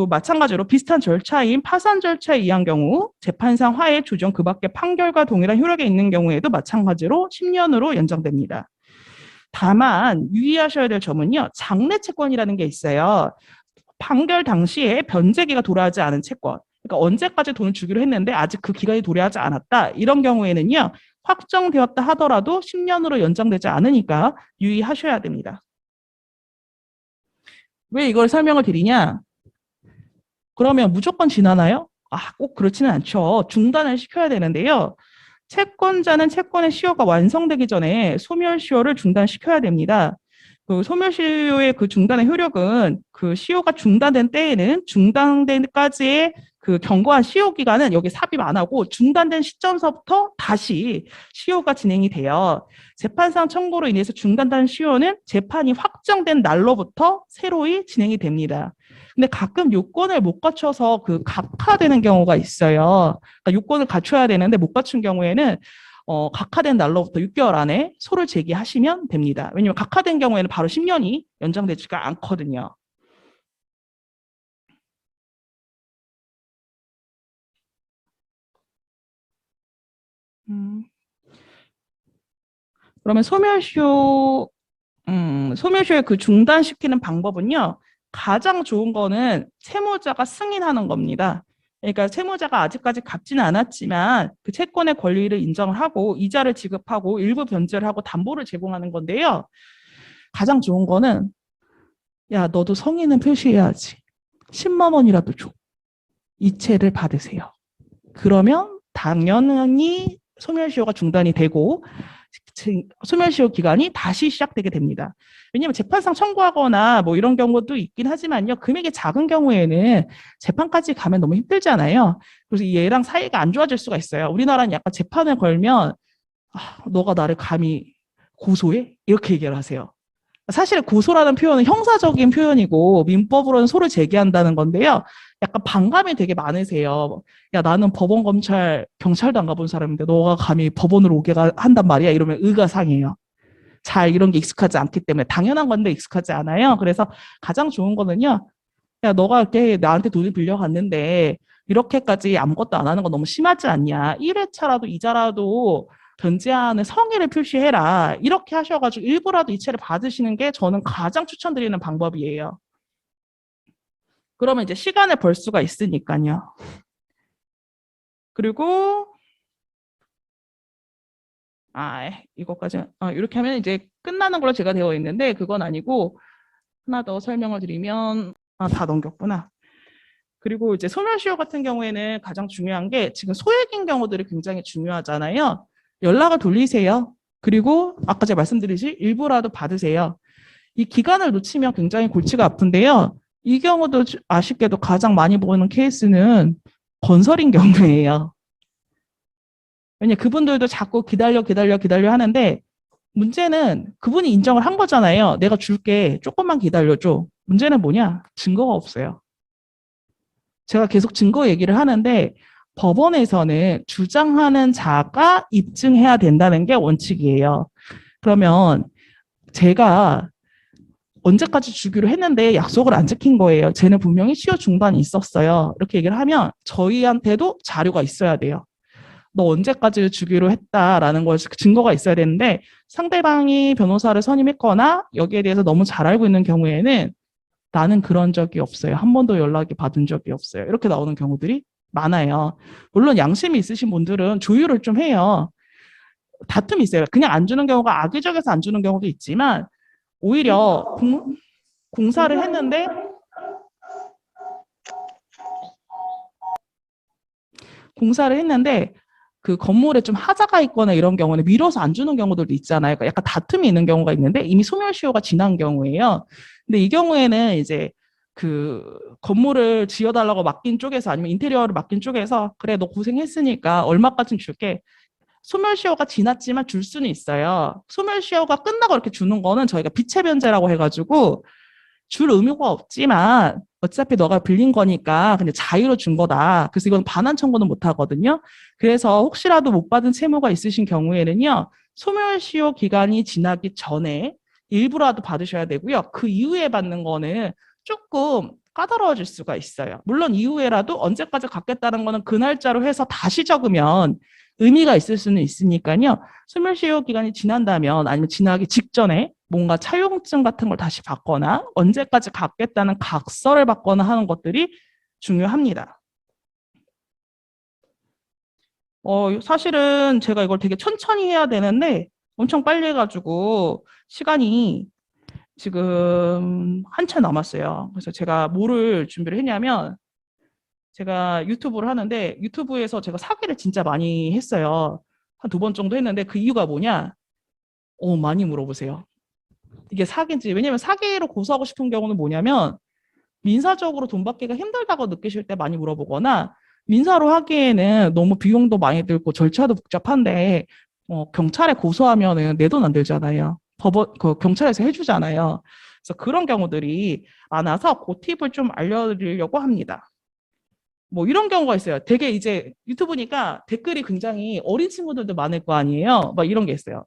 마찬가지로 비슷한 절차인 파산 절차에 의한 경우 재판상 화해 조정 그 밖에 판결과 동일한 효력에 있는 경우에도 마찬가지로 10년으로 연장됩니다. 다만 유의하셔야 될 점은요. 장래 채권이라는 게 있어요. 판결 당시에 변제기가 도래하지 않은 채권. 그러니까 언제까지 돈을 주기로 했는데 아직 그 기간이 도래하지 않았다. 이런 경우에는요. 확정되었다 하더라도 10년으로 연장되지 않으니까 유의하셔야 됩니다. 왜 이걸 설명을 드리냐? 그러면 무조건 지나나요? 꼭 그렇지는 않죠. 중단을 시켜야 되는데요. 채권자는 채권의 시효가 완성되기 전에 소멸시효를 중단시켜야 됩니다. 그 소멸시효의 그 중단의 효력은 그 시효가 중단된 때에는 중단된까지의 그 경고한 시효 기간은 여기 삽입 안 하고 중단된 시점서부터 다시 시효가 진행이 돼요. 재판상 청구로 인해서 중단된 시효는 재판이 확정된 날로부터 새로이 진행이 됩니다. 근데 가끔 요건을 못 갖춰서 그 각하되는 경우가 있어요. 그러니까 요건을 갖춰야 되는데 못 갖춘 경우에는 각하된 날로부터 6개월 안에 소를 제기하시면 됩니다. 왜냐하면 각하된 경우에는 바로 10년이 연장되지가 않거든요. 그러면 소멸시효의 그 중단시키는 방법은요. 가장 좋은 거는 채무자가 승인하는 겁니다. 그러니까 채무자가 아직까지 갚지는 않았지만 그 채권의 권리를 인정을 하고 이자를 지급하고 일부 변제를 하고 담보를 제공하는 건데요. 가장 좋은 거는 야, 너도 성의는 표시해야지. 10만 원이라도 줘. 이체를 받으세요. 그러면 당연히 소멸시효가 중단이 되고 소멸시효 기간이 다시 시작되게 됩니다. 왜냐하면 재판상 청구하거나 뭐 이런 경우도 있긴 하지만요. 금액이 작은 경우에는 재판까지 가면 너무 힘들잖아요. 그래서 얘랑 사이가 안 좋아질 수가 있어요. 우리나라는 약간 재판을 걸면 너가 나를 감히 고소해? 이렇게 얘기를 하세요. 사실 고소라는 표현은 형사적인 표현이고 민법으로는 소를 제기한다는 건데요. 약간 반감이 되게 많으세요. 야, 나는 법원, 검찰, 경찰도 안 가본 사람인데 너가 감히 법원으로 오게 한단 말이야. 이러면 의가 상해요. 잘 이런 게 익숙하지 않기 때문에 당연한 건데 익숙하지 않아요. 그래서 가장 좋은 거는요. 야, 너가 이렇게 나한테 돈을 빌려갔는데 이렇게까지 아무것도 안 하는 거 너무 심하지 않냐. 1회차라도 이자라도 변제하는 성의를 표시해라. 이렇게 하셔가지고 일부라도 이체를 받으시는 게 저는 가장 추천드리는 방법이에요. 그러면 이제 시간을 벌 수가 있으니까요. 그리고 이것까지 이렇게 하면 이제 끝나는 걸로 제가 되어 있는데 그건 아니고 하나 더 설명을 드리면 다 넘겼구나. 그리고 이제 소멸시효 같은 경우에는 가장 중요한 게 지금 소액인 경우들이 굉장히 중요하잖아요. 연락을 돌리세요. 그리고 아까 제가 말씀드리지 일부라도 받으세요. 이 기간을 놓치면 굉장히 골치가 아픈데요. 이 경우도 아쉽게도 가장 많이 보는 케이스는 건설인 경우예요. 왜냐 그분들도 자꾸 기다려 하는데 문제는 그분이 인정을 한 거잖아요. 내가 줄게 조금만 기다려줘. 문제는 뭐냐? 증거가 없어요. 제가 계속 증거 얘기를 하는데 법원에서는 주장하는 자가 입증해야 된다는 게 원칙이에요. 그러면 제가 언제까지 주기로 했는데 약속을 안 지킨 거예요. 쟤는 분명히 시효 중단이 있었어요. 이렇게 얘기를 하면 저희한테도 자료가 있어야 돼요. 너 언제까지 주기로 했다라는 걸 증거가 있어야 되는데 상대방이 변호사를 선임했거나 여기에 대해서 너무 잘 알고 있는 경우에는 나는 그런 적이 없어요. 한 번도 연락이 받은 적이 없어요. 이렇게 나오는 경우들이 많아요. 물론 양심이 있으신 분들은 조율을 좀 해요. 다툼이 있어요. 그냥 안 주는 경우가 악의적에서 안 주는 경우도 있지만 오히려 공사를 했는데 그 건물에 좀 하자가 있거나 이런 경우는 미뤄서 안 주는 경우들도 있잖아요. 그러니까 약간 다툼이 있는 경우가 있는데 이미 소멸시효가 지난 경우예요. 근데 이 경우에는 이제 그 건물을 지어달라고 맡긴 쪽에서 아니면 인테리어를 맡긴 쪽에서 그래 너 고생했으니까 얼마까지는 줄게. 소멸시효가 지났지만 줄 수는 있어요. 소멸시효가 끝나고 이렇게 주는 거는 저희가 비체 변제라고 해가지고 줄 의무가 없지만 어차피 너가 빌린 거니까 그냥 자유로 준 거다. 그래서 이건 반환 청구는 못 하거든요. 그래서 혹시라도 못 받은 채무가 있으신 경우에는요. 소멸시효 기간이 지나기 전에 일부라도 받으셔야 되고요. 그 이후에 받는 거는 조금 까다로워질 수가 있어요. 물론 이후에라도 언제까지 갚겠다는 거는 그 날짜로 해서 다시 적으면 의미가 있을 수는 있으니까요. 소멸시효 기간이 지난다면 아니면 지나기 직전에 뭔가 차용증 같은 걸 다시 받거나 언제까지 갚겠다는 각서를 받거나 하는 것들이 중요합니다. 사실은 제가 이걸 되게 천천히 해야 되는데 엄청 빨리 해가지고 시간이 지금 한참 남았어요. 그래서 제가 뭐를 준비를 했냐면 제가 유튜브를 하는데 유튜브에서 제가 사기를 진짜 많이 했어요. 한 2번 정도 했는데 그 이유가 뭐냐? 많이 물어보세요. 이게 사기인지. 왜냐면 사기로 고소하고 싶은 경우는 뭐냐면 민사적으로 돈 받기가 힘들다고 느끼실 때 많이 물어보거나 민사로 하기에는 너무 비용도 많이 들고 절차도 복잡한데 경찰에 고소하면은 내 돈 안 들잖아요. 법원 그 경찰에서 해주잖아요. 그래서 그런 경우들이 많아서 그 팁을 좀 알려드리려고 합니다. 뭐 이런 경우가 있어요. 되게 이제 유튜브니까 댓글이 굉장히 어린 친구들도 많을 거 아니에요. 막 이런 게 있어요.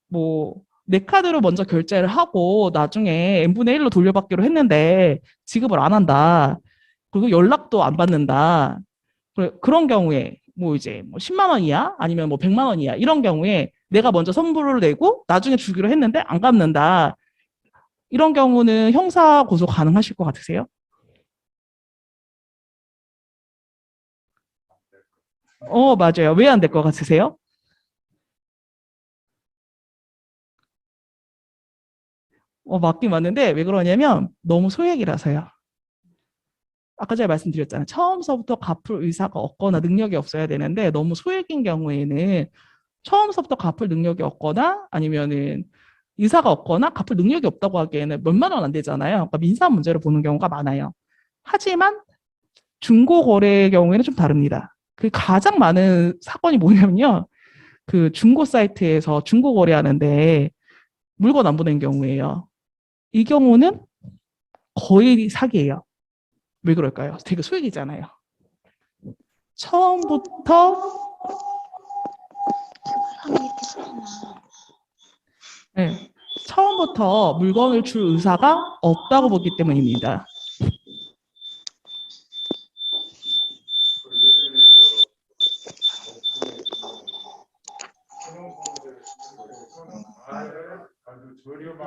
뭐 내 카드로 먼저 결제를 하고 나중에 n분의 1로 돌려받기로 했는데 지급을 안 한다. 그리고 연락도 안 받는다. 그런 경우에 뭐 이제 뭐 10만 원이야 아니면 뭐 100만 원이야 이런 경우에 내가 먼저 선불을 내고 나중에 주기로 했는데 안 갚는다. 이런 경우는 형사 고소 가능하실 것 같으세요? 맞아요. 왜 안 될 것 같으세요? 맞긴 맞는데 왜 그러냐면 너무 소액이라서요. 아까 제가 말씀드렸잖아요. 처음서부터 갚을 의사가 없거나 능력이 없어야 되는데 너무 소액인 경우에는 처음서부터 갚을 능력이 없거나 아니면은 의사가 없거나 갚을 능력이 없다고 하기에는 몇만 원 안 되잖아요. 그러니까 민사 문제로 보는 경우가 많아요. 하지만 중고 거래의 경우에는 좀 다릅니다. 그 가장 많은 사건이 뭐냐면요. 그 중고 사이트에서 중고 거래하는데 물건 안 보낸 경우에요. 이 경우는 거의 사기예요. 왜 그럴까요? 되게 소액이잖아요. 처음부터 네, 처음부터 물건을 줄 의사가 없다고 보기 때문입니다.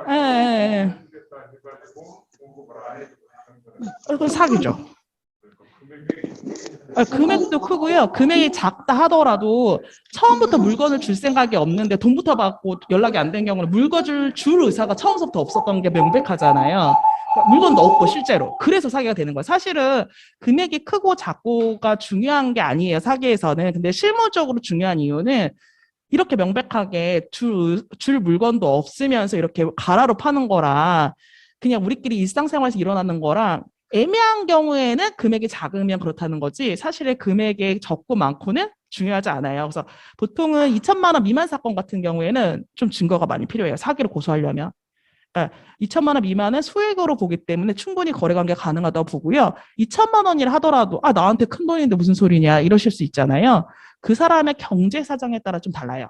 예, 예, 그 사기죠. 금액도 크고요. 금액이 작다 하더라도 처음부터 물건을 줄 생각이 없는데 돈부터 받고 연락이 안 된 경우는 물건을 줄 의사가 처음부터 없었던 게 명백하잖아요. 그러니까 물건도 없고 실제로. 그래서 사기가 되는 거예요. 사실은 금액이 크고 작고가 중요한 게 아니에요. 사기에서는. 근데 실무적으로 중요한 이유는 이렇게 명백하게 줄 물건도 없으면서 이렇게 가라로 파는 거라 그냥 우리끼리 일상생활에서 일어나는 거랑 애매한 경우에는 금액이 작으면 그렇다는 거지 사실의 금액이 적고 많고는 중요하지 않아요. 그래서 보통은 2천만 원 미만 사건 같은 경우에는 좀 증거가 많이 필요해요. 사기를 고소하려면. 그러니까 2천만 원 미만은 소액으로 보기 때문에 충분히 거래 관계가 가능하다고 보고요. 2천만 원이라 하더라도 나한테 큰 돈인데 무슨 소리냐 이러실 수 있잖아요. 그 사람의 경제 사정에 따라 좀 달라요.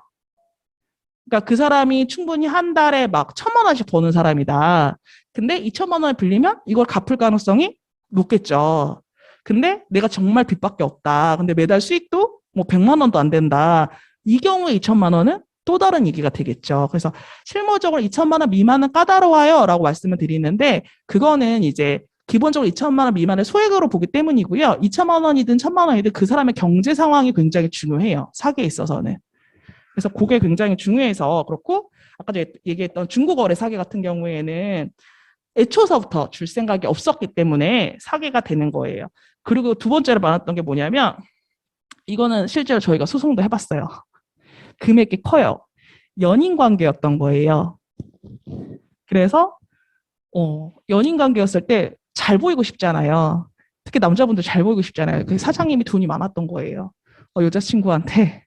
그러니까 그 사람이 충분히 한 달에 막 1,000만 원씩 버는 사람이다. 근데 2천만 원을 빌리면 이걸 갚을 가능성이 높겠죠. 근데 내가 정말 빚밖에 없다. 근데 매달 수익도 뭐 100만 원도 안 된다. 이 경우에 2천만 원은 또 다른 얘기가 되겠죠. 그래서 실무적으로 2천만 원 미만은 까다로워요. 라고 말씀을 드리는데 그거는 이제 기본적으로 2천만 원 미만을 소액으로 보기 때문이고요. 2천만 원이든 1,000만 원이든 그 사람의 경제 상황이 굉장히 중요해요. 사기에 있어서는. 그래서 그게 굉장히 중요해서 그렇고 아까 제가 얘기했던 중고거래 사기 같은 경우에는 애초서부터 줄 생각이 없었기 때문에 사기가 되는 거예요. 그리고 두 번째로 많았던 게 뭐냐면 이거는 실제로 저희가 소송도 해봤어요. 금액이 커요. 연인 관계였던 거예요. 그래서 연인 관계였을 때 잘 보이고 싶잖아요. 특히 남자분들 잘 보이고 싶잖아요. 그 사장님이 돈이 많았던 거예요. 여자친구한테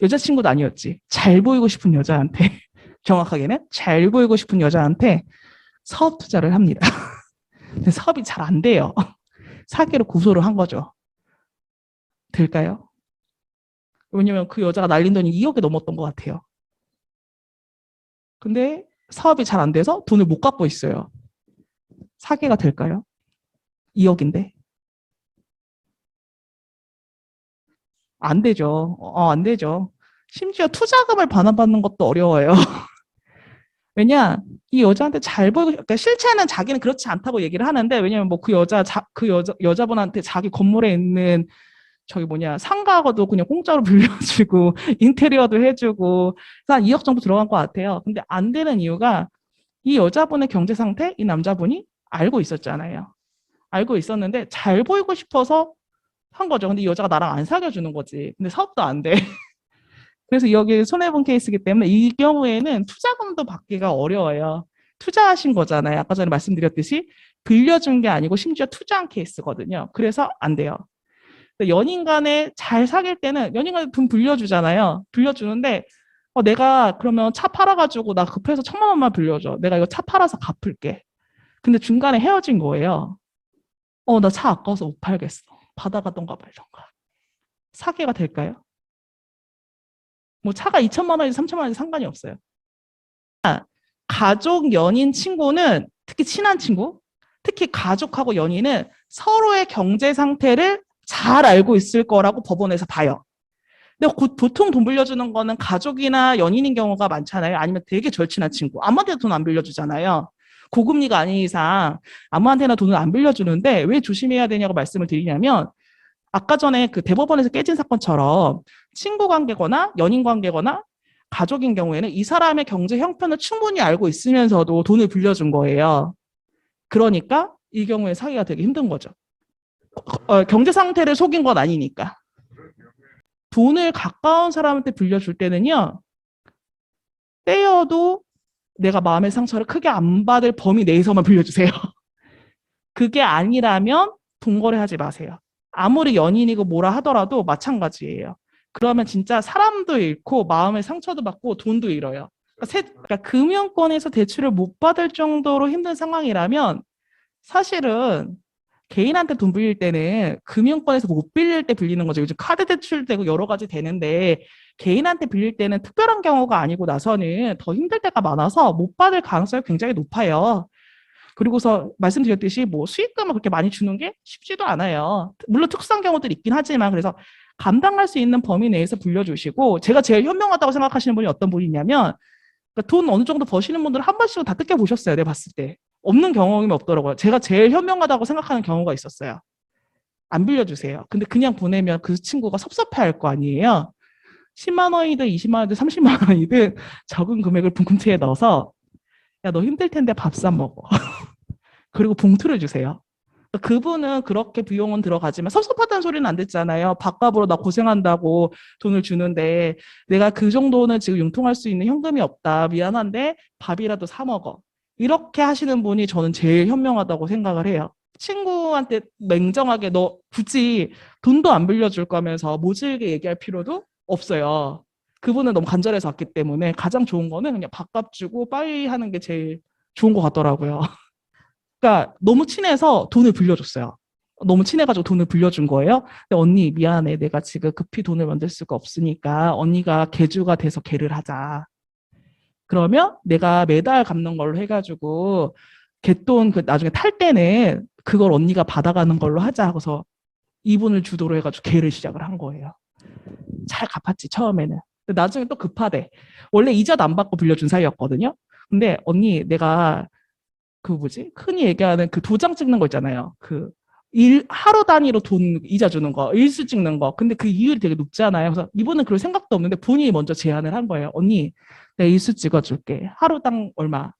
여자친구도 아니었지. 잘 보이고 싶은 여자한테 정확하게는 잘 보이고 싶은 여자한테 사업 투자를 합니다. 근데 사업이 잘 안 돼요. 사기로 고소를 한 거죠. 될까요? 왜냐면 그 여자가 날린 돈이 2억이 넘었던 것 같아요. 근데 사업이 잘 안 돼서 돈을 못 갚고 있어요. 사기가 될까요? 2억인데. 안 되죠. 안 되죠. 심지어 투자금을 반환받는 것도 어려워요. 왜냐, 이 여자한테 잘 보이고, 그러니까 실체는 자기는 그렇지 않다고 얘기를 하는데, 왜냐면 뭐 여자분한테 자기 건물에 있는 저기 뭐냐, 상가도 그냥 공짜로 빌려주고, 인테리어도 해주고, 한 2억 정도 들어간 것 같아요. 근데 안 되는 이유가 이 여자분의 경제 상태, 이 남자분이 알고 있었잖아요. 알고 있었는데 잘 보이고 싶어서 한 거죠. 근데 이 여자가 나랑 안 사귀어주는 거지. 근데 사업도 안 돼. 그래서 여기 손해본 케이스이기 때문에 이 경우에는 투자금도 받기가 어려워요. 투자하신 거잖아요. 아까 전에 말씀드렸듯이 빌려준 게 아니고 심지어 투자한 케이스거든요. 그래서 안 돼요. 연인 간에 잘 사귈 때는 연인 간에 돈 빌려주잖아요. 빌려주는데 내가 그러면 차 팔아가지고 나 급해서 1,000만 원만 빌려줘. 내가 이거 차 팔아서 갚을게. 근데 중간에 헤어진 거예요. 나 차 아까워서 못 팔겠어. 받아가던가 말던가. 사기가 될까요? 뭐 차가 2천만 원이지 3천만 원이지 상관이 없어요. 가족, 연인, 친구는 특히 친한 친구, 특히 가족하고 연인은 서로의 경제 상태를 잘 알고 있을 거라고 법원에서 봐요. 근데 보통 돈 빌려주는 거는 가족이나 연인인 경우가 많잖아요. 아니면 되게 절친한 친구. 아무한테나 돈 안 빌려주잖아요. 고금리가 아닌 이상 아무한테나 돈을 안 빌려주는데 왜 조심해야 되냐고 말씀을 드리냐면 아까 전에 그 대법원에서 깨진 사건처럼 친구 관계거나 연인 관계거나 가족인 경우에는 이 사람의 경제 형편을 충분히 알고 있으면서도 돈을 빌려준 거예요. 그러니까 이 경우에 사기가 되게 힘든 거죠. 경제 상태를 속인 건 아니니까. 돈을 가까운 사람한테 빌려줄 때는요. 떼어도 내가 마음의 상처를 크게 안 받을 범위 내에서만 빌려주세요. 그게 아니라면 돈거래하지 마세요. 아무리 연인이고 뭐라 하더라도 마찬가지예요. 그러면 진짜 사람도 잃고 마음의 상처도 받고 돈도 잃어요. 그러니까 금융권에서 대출을 못 받을 정도로 힘든 상황이라면 사실은 개인한테 돈 빌릴 때는 금융권에서 못 빌릴 때 빌리는 거죠. 요즘 카드 대출 되고 여러 가지 되는데 개인한테 빌릴 때는 특별한 경우가 아니고 나서는 더 힘들 때가 많아서 못 받을 가능성이 굉장히 높아요. 그리고서 말씀드렸듯이 뭐 수익금을 그렇게 많이 주는 게 쉽지도 않아요. 물론 특수한 경우들이 있긴 하지만 그래서 감당할 수 있는 범위 내에서 빌려주시고 제가 제일 현명하다고 생각하시는 분이 어떤 분이냐면 그러니까 돈 어느 정도 버시는 분들은 한 번씩은 다 뜯겨 보셨어요. 내가 봤을 때. 없는 경험이 없더라고요. 제가 제일 현명하다고 생각하는 경우가 있었어요. 안 빌려주세요. 근데 그냥 보내면 그 친구가 섭섭해할 거 아니에요. 10만 원이든 20만 원이든 30만 원이든 적은 금액을 분금치에 넣어서 야, 너 힘들 텐데 밥 사 먹어. 그리고 봉투를 주세요. 그분은 그렇게 비용은 들어가지만 섭섭하다는 소리는 안 듣잖아요. 밥값으로 나 고생한다고 돈을 주는데 내가 그 정도는 지금 융통할 수 있는 현금이 없다. 미안한데 밥이라도 사 먹어. 이렇게 하시는 분이 저는 제일 현명하다고 생각을 해요. 친구한테 냉정하게 너 굳이 돈도 안 빌려줄 거면서 모질게 얘기할 필요도 없어요. 그분은 너무 간절해서 왔기 때문에 가장 좋은 거는 그냥 밥값 주고 빠이 하는 게 제일 좋은 것 같더라고요. 그러니까 너무 친해서 돈을 빌려줬어요. 너무 친해가지고 돈을 빌려준 거예요. 근데 언니 미안해. 내가 지금 급히 돈을 만들 수가 없으니까 언니가 계주가 돼서 계를 하자. 그러면 내가 매달 갚는 걸로 해가지고 갯돈 그 나중에 탈 때는 그걸 언니가 받아가는 걸로 하자 하고서 이분을 주도로 해가지고 계를 시작을 한 거예요. 잘 갚았지 처음에는. 근데 나중에 또 급하대. 원래 이자도 안 받고 빌려준 사이였거든요. 근데 언니 내가 그 뭐지? 흔히 얘기하는 그 도장 찍는 거 있잖아요. 그 하루 단위로 돈 이자 주는 거, 일수 찍는 거. 근데 그 이율이 되게 높잖아요. 그래서 이분은 그럴 생각도 없는데 본인이 먼저 제안을 한 거예요. 언니, 내가 일수 찍어줄게. 하루당 얼마.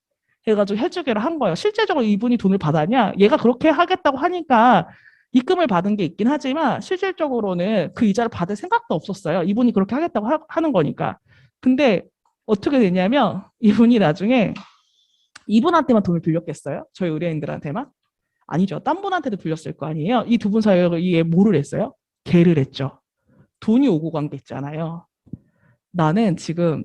해가지고 해주기로 한 거예요. 실제적으로 이분이 돈을 받았냐? 얘가 그렇게 하겠다고 하니까 입금을 받은 게 있긴 하지만 실질적으로는 그 이자를 받을 생각도 없었어요. 이분이 그렇게 하겠다고 하는 거니까. 근데 어떻게 되냐면 이분이 나중에 이분한테만 돈을 빌렸겠어요? 저희 의뢰인들한테만? 아니죠. 딴 분한테도 빌렸을 거 아니에요? 이 두 분 사이에 뭐를 했어요? 개를 했죠. 돈이 오고 간 게 있잖아요. 나는 지금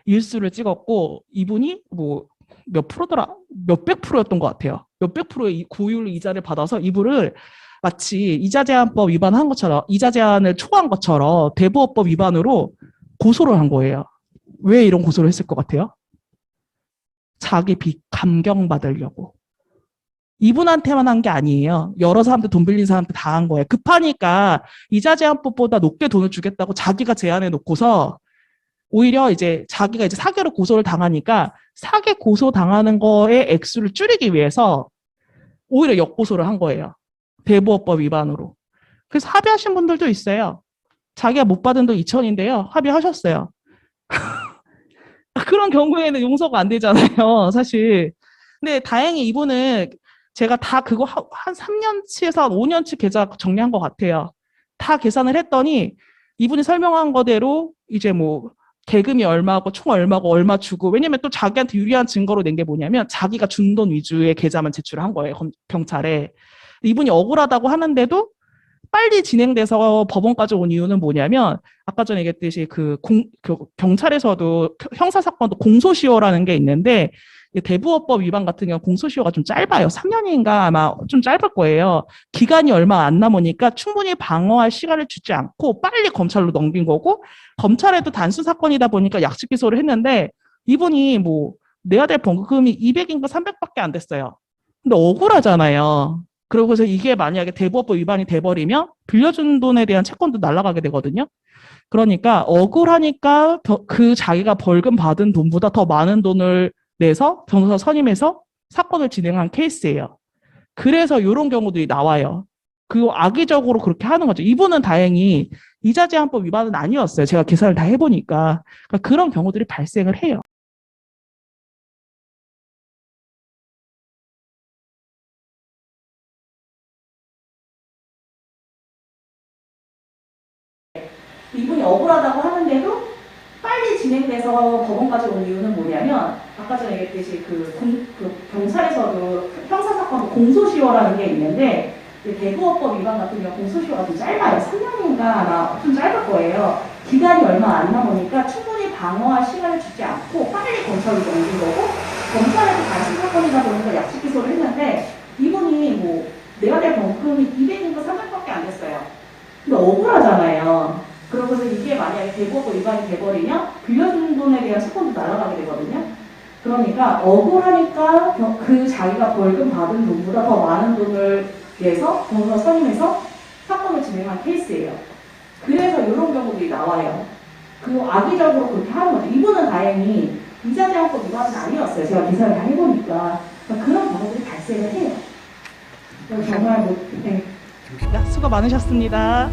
일수를 찍었고 이분이 뭐 몇 프로더라? 몇백 프로였던 것 같아요. 몇백 프로의 고율 이자를 받아서 이분을 마치 이자 제한법 위반한 것처럼 이자 제한을 초과한 것처럼 대부업법 위반으로 고소를 한 거예요. 왜 이런 고소를 했을 것 같아요? 자기 빚 감경받으려고. 이분한테만 한 게 아니에요. 여러 사람들 돈 빌린 사람한테 다 한 거예요. 급하니까 이자 제한법보다 높게 돈을 주겠다고 자기가 제안해 놓고서 오히려 이제 자기가 이제 사기로 고소를 당하니까 사기 고소 당하는 거의 액수를 줄이기 위해서 오히려 역고소를 한 거예요. 대부업법 위반으로. 그래서 합의하신 분들도 있어요. 자기가 못 받은 돈 2천인데요. 합의하셨어요. 그런 경우에는 용서가 안 되잖아요, 사실. 근데 다행히 이분은 제가 다 그거 한 3년치에서 한 5년치 계좌 정리한 것 같아요. 다 계산을 했더니 이분이 설명한 거대로 이제 뭐 계금이 얼마고 총 얼마고 얼마 주고 왜냐면 또 자기한테 유리한 증거로 낸 게 뭐냐면 자기가 준 돈 위주의 계좌만 제출한 거예요. 경찰에. 이분이 억울하다고 하는데도 빨리 진행돼서 법원까지 온 이유는 뭐냐면 아까 전에 얘기했듯이 그 경찰에서도 형사사건도 공소시효라는 게 있는데 대부업법 위반 같은 경우 공소시효가 좀 짧아요. 3년인가 아마 좀 짧을 거예요. 기간이 얼마 안 남으니까 충분히 방어할 시간을 주지 않고 빨리 검찰로 넘긴 거고 검찰에도 단순 사건이다 보니까 약식 기소를 했는데 이분이 뭐 내야 될 벌금이 200인가 300밖에 안 됐어요. 근데 억울하잖아요. 그러고서 이게 만약에 대부업법 위반이 돼버리면 빌려준 돈에 대한 채권도 날아가게 되거든요. 그러니까 억울하니까 그 자기가 벌금 받은 돈보다 더 많은 돈을 내서 변호사 선임해서 사건을 진행한 케이스예요. 그래서 이런 경우들이 나와요. 그 악의적으로 그렇게 하는 거죠. 이분은 다행히 이자제한법 위반은 아니었어요. 제가 계산을 다 해보니까. 그러니까 그런 경우들이 발생을 해요. 이분이 억울하다고 하는데도 빨리 진행돼서 법원까지 온 이유는 뭐냐면 아까 전에 얘기했듯이 그 경찰에서도 형사사건 공소시효라는 게 있는데 대부업법 위반 같은 경우 공소시효가 좀 짧아요. 3년인가 아마 좀 짧을 거예요. 기간이 얼마 안 남으니까 충분히 방어할 시간을 주지 않고 빨리 검찰로 넘긴 거고 검찰에도 단순 사건이다 보니까 약식 기소를 했는데 이분이 뭐 내가 될 벌금이 200인가 300밖에 안 됐어요. 근데 억울하잖아요. 그러고서 이게 만약에 대부업법 위반이 돼버리면 빌려준 돈에 대한 채권도 날아가게 되거든요. 그러니까 억울하니까 그 자기가 벌금 받은 돈보다 더 많은 돈을 내서 변호사 선임해서 사건을 진행한 케이스예요. 그래서 이런 경우들이 나와요. 그 악의적으로 그렇게 하는 거죠. 이분은 다행히 이자제한법 위반은 아니었어요. 제가 계산을 다 해보니까. 그러니까 그런 경우들이 발생을 해요. 정말 뭐, 네. 수고 많으셨습니다.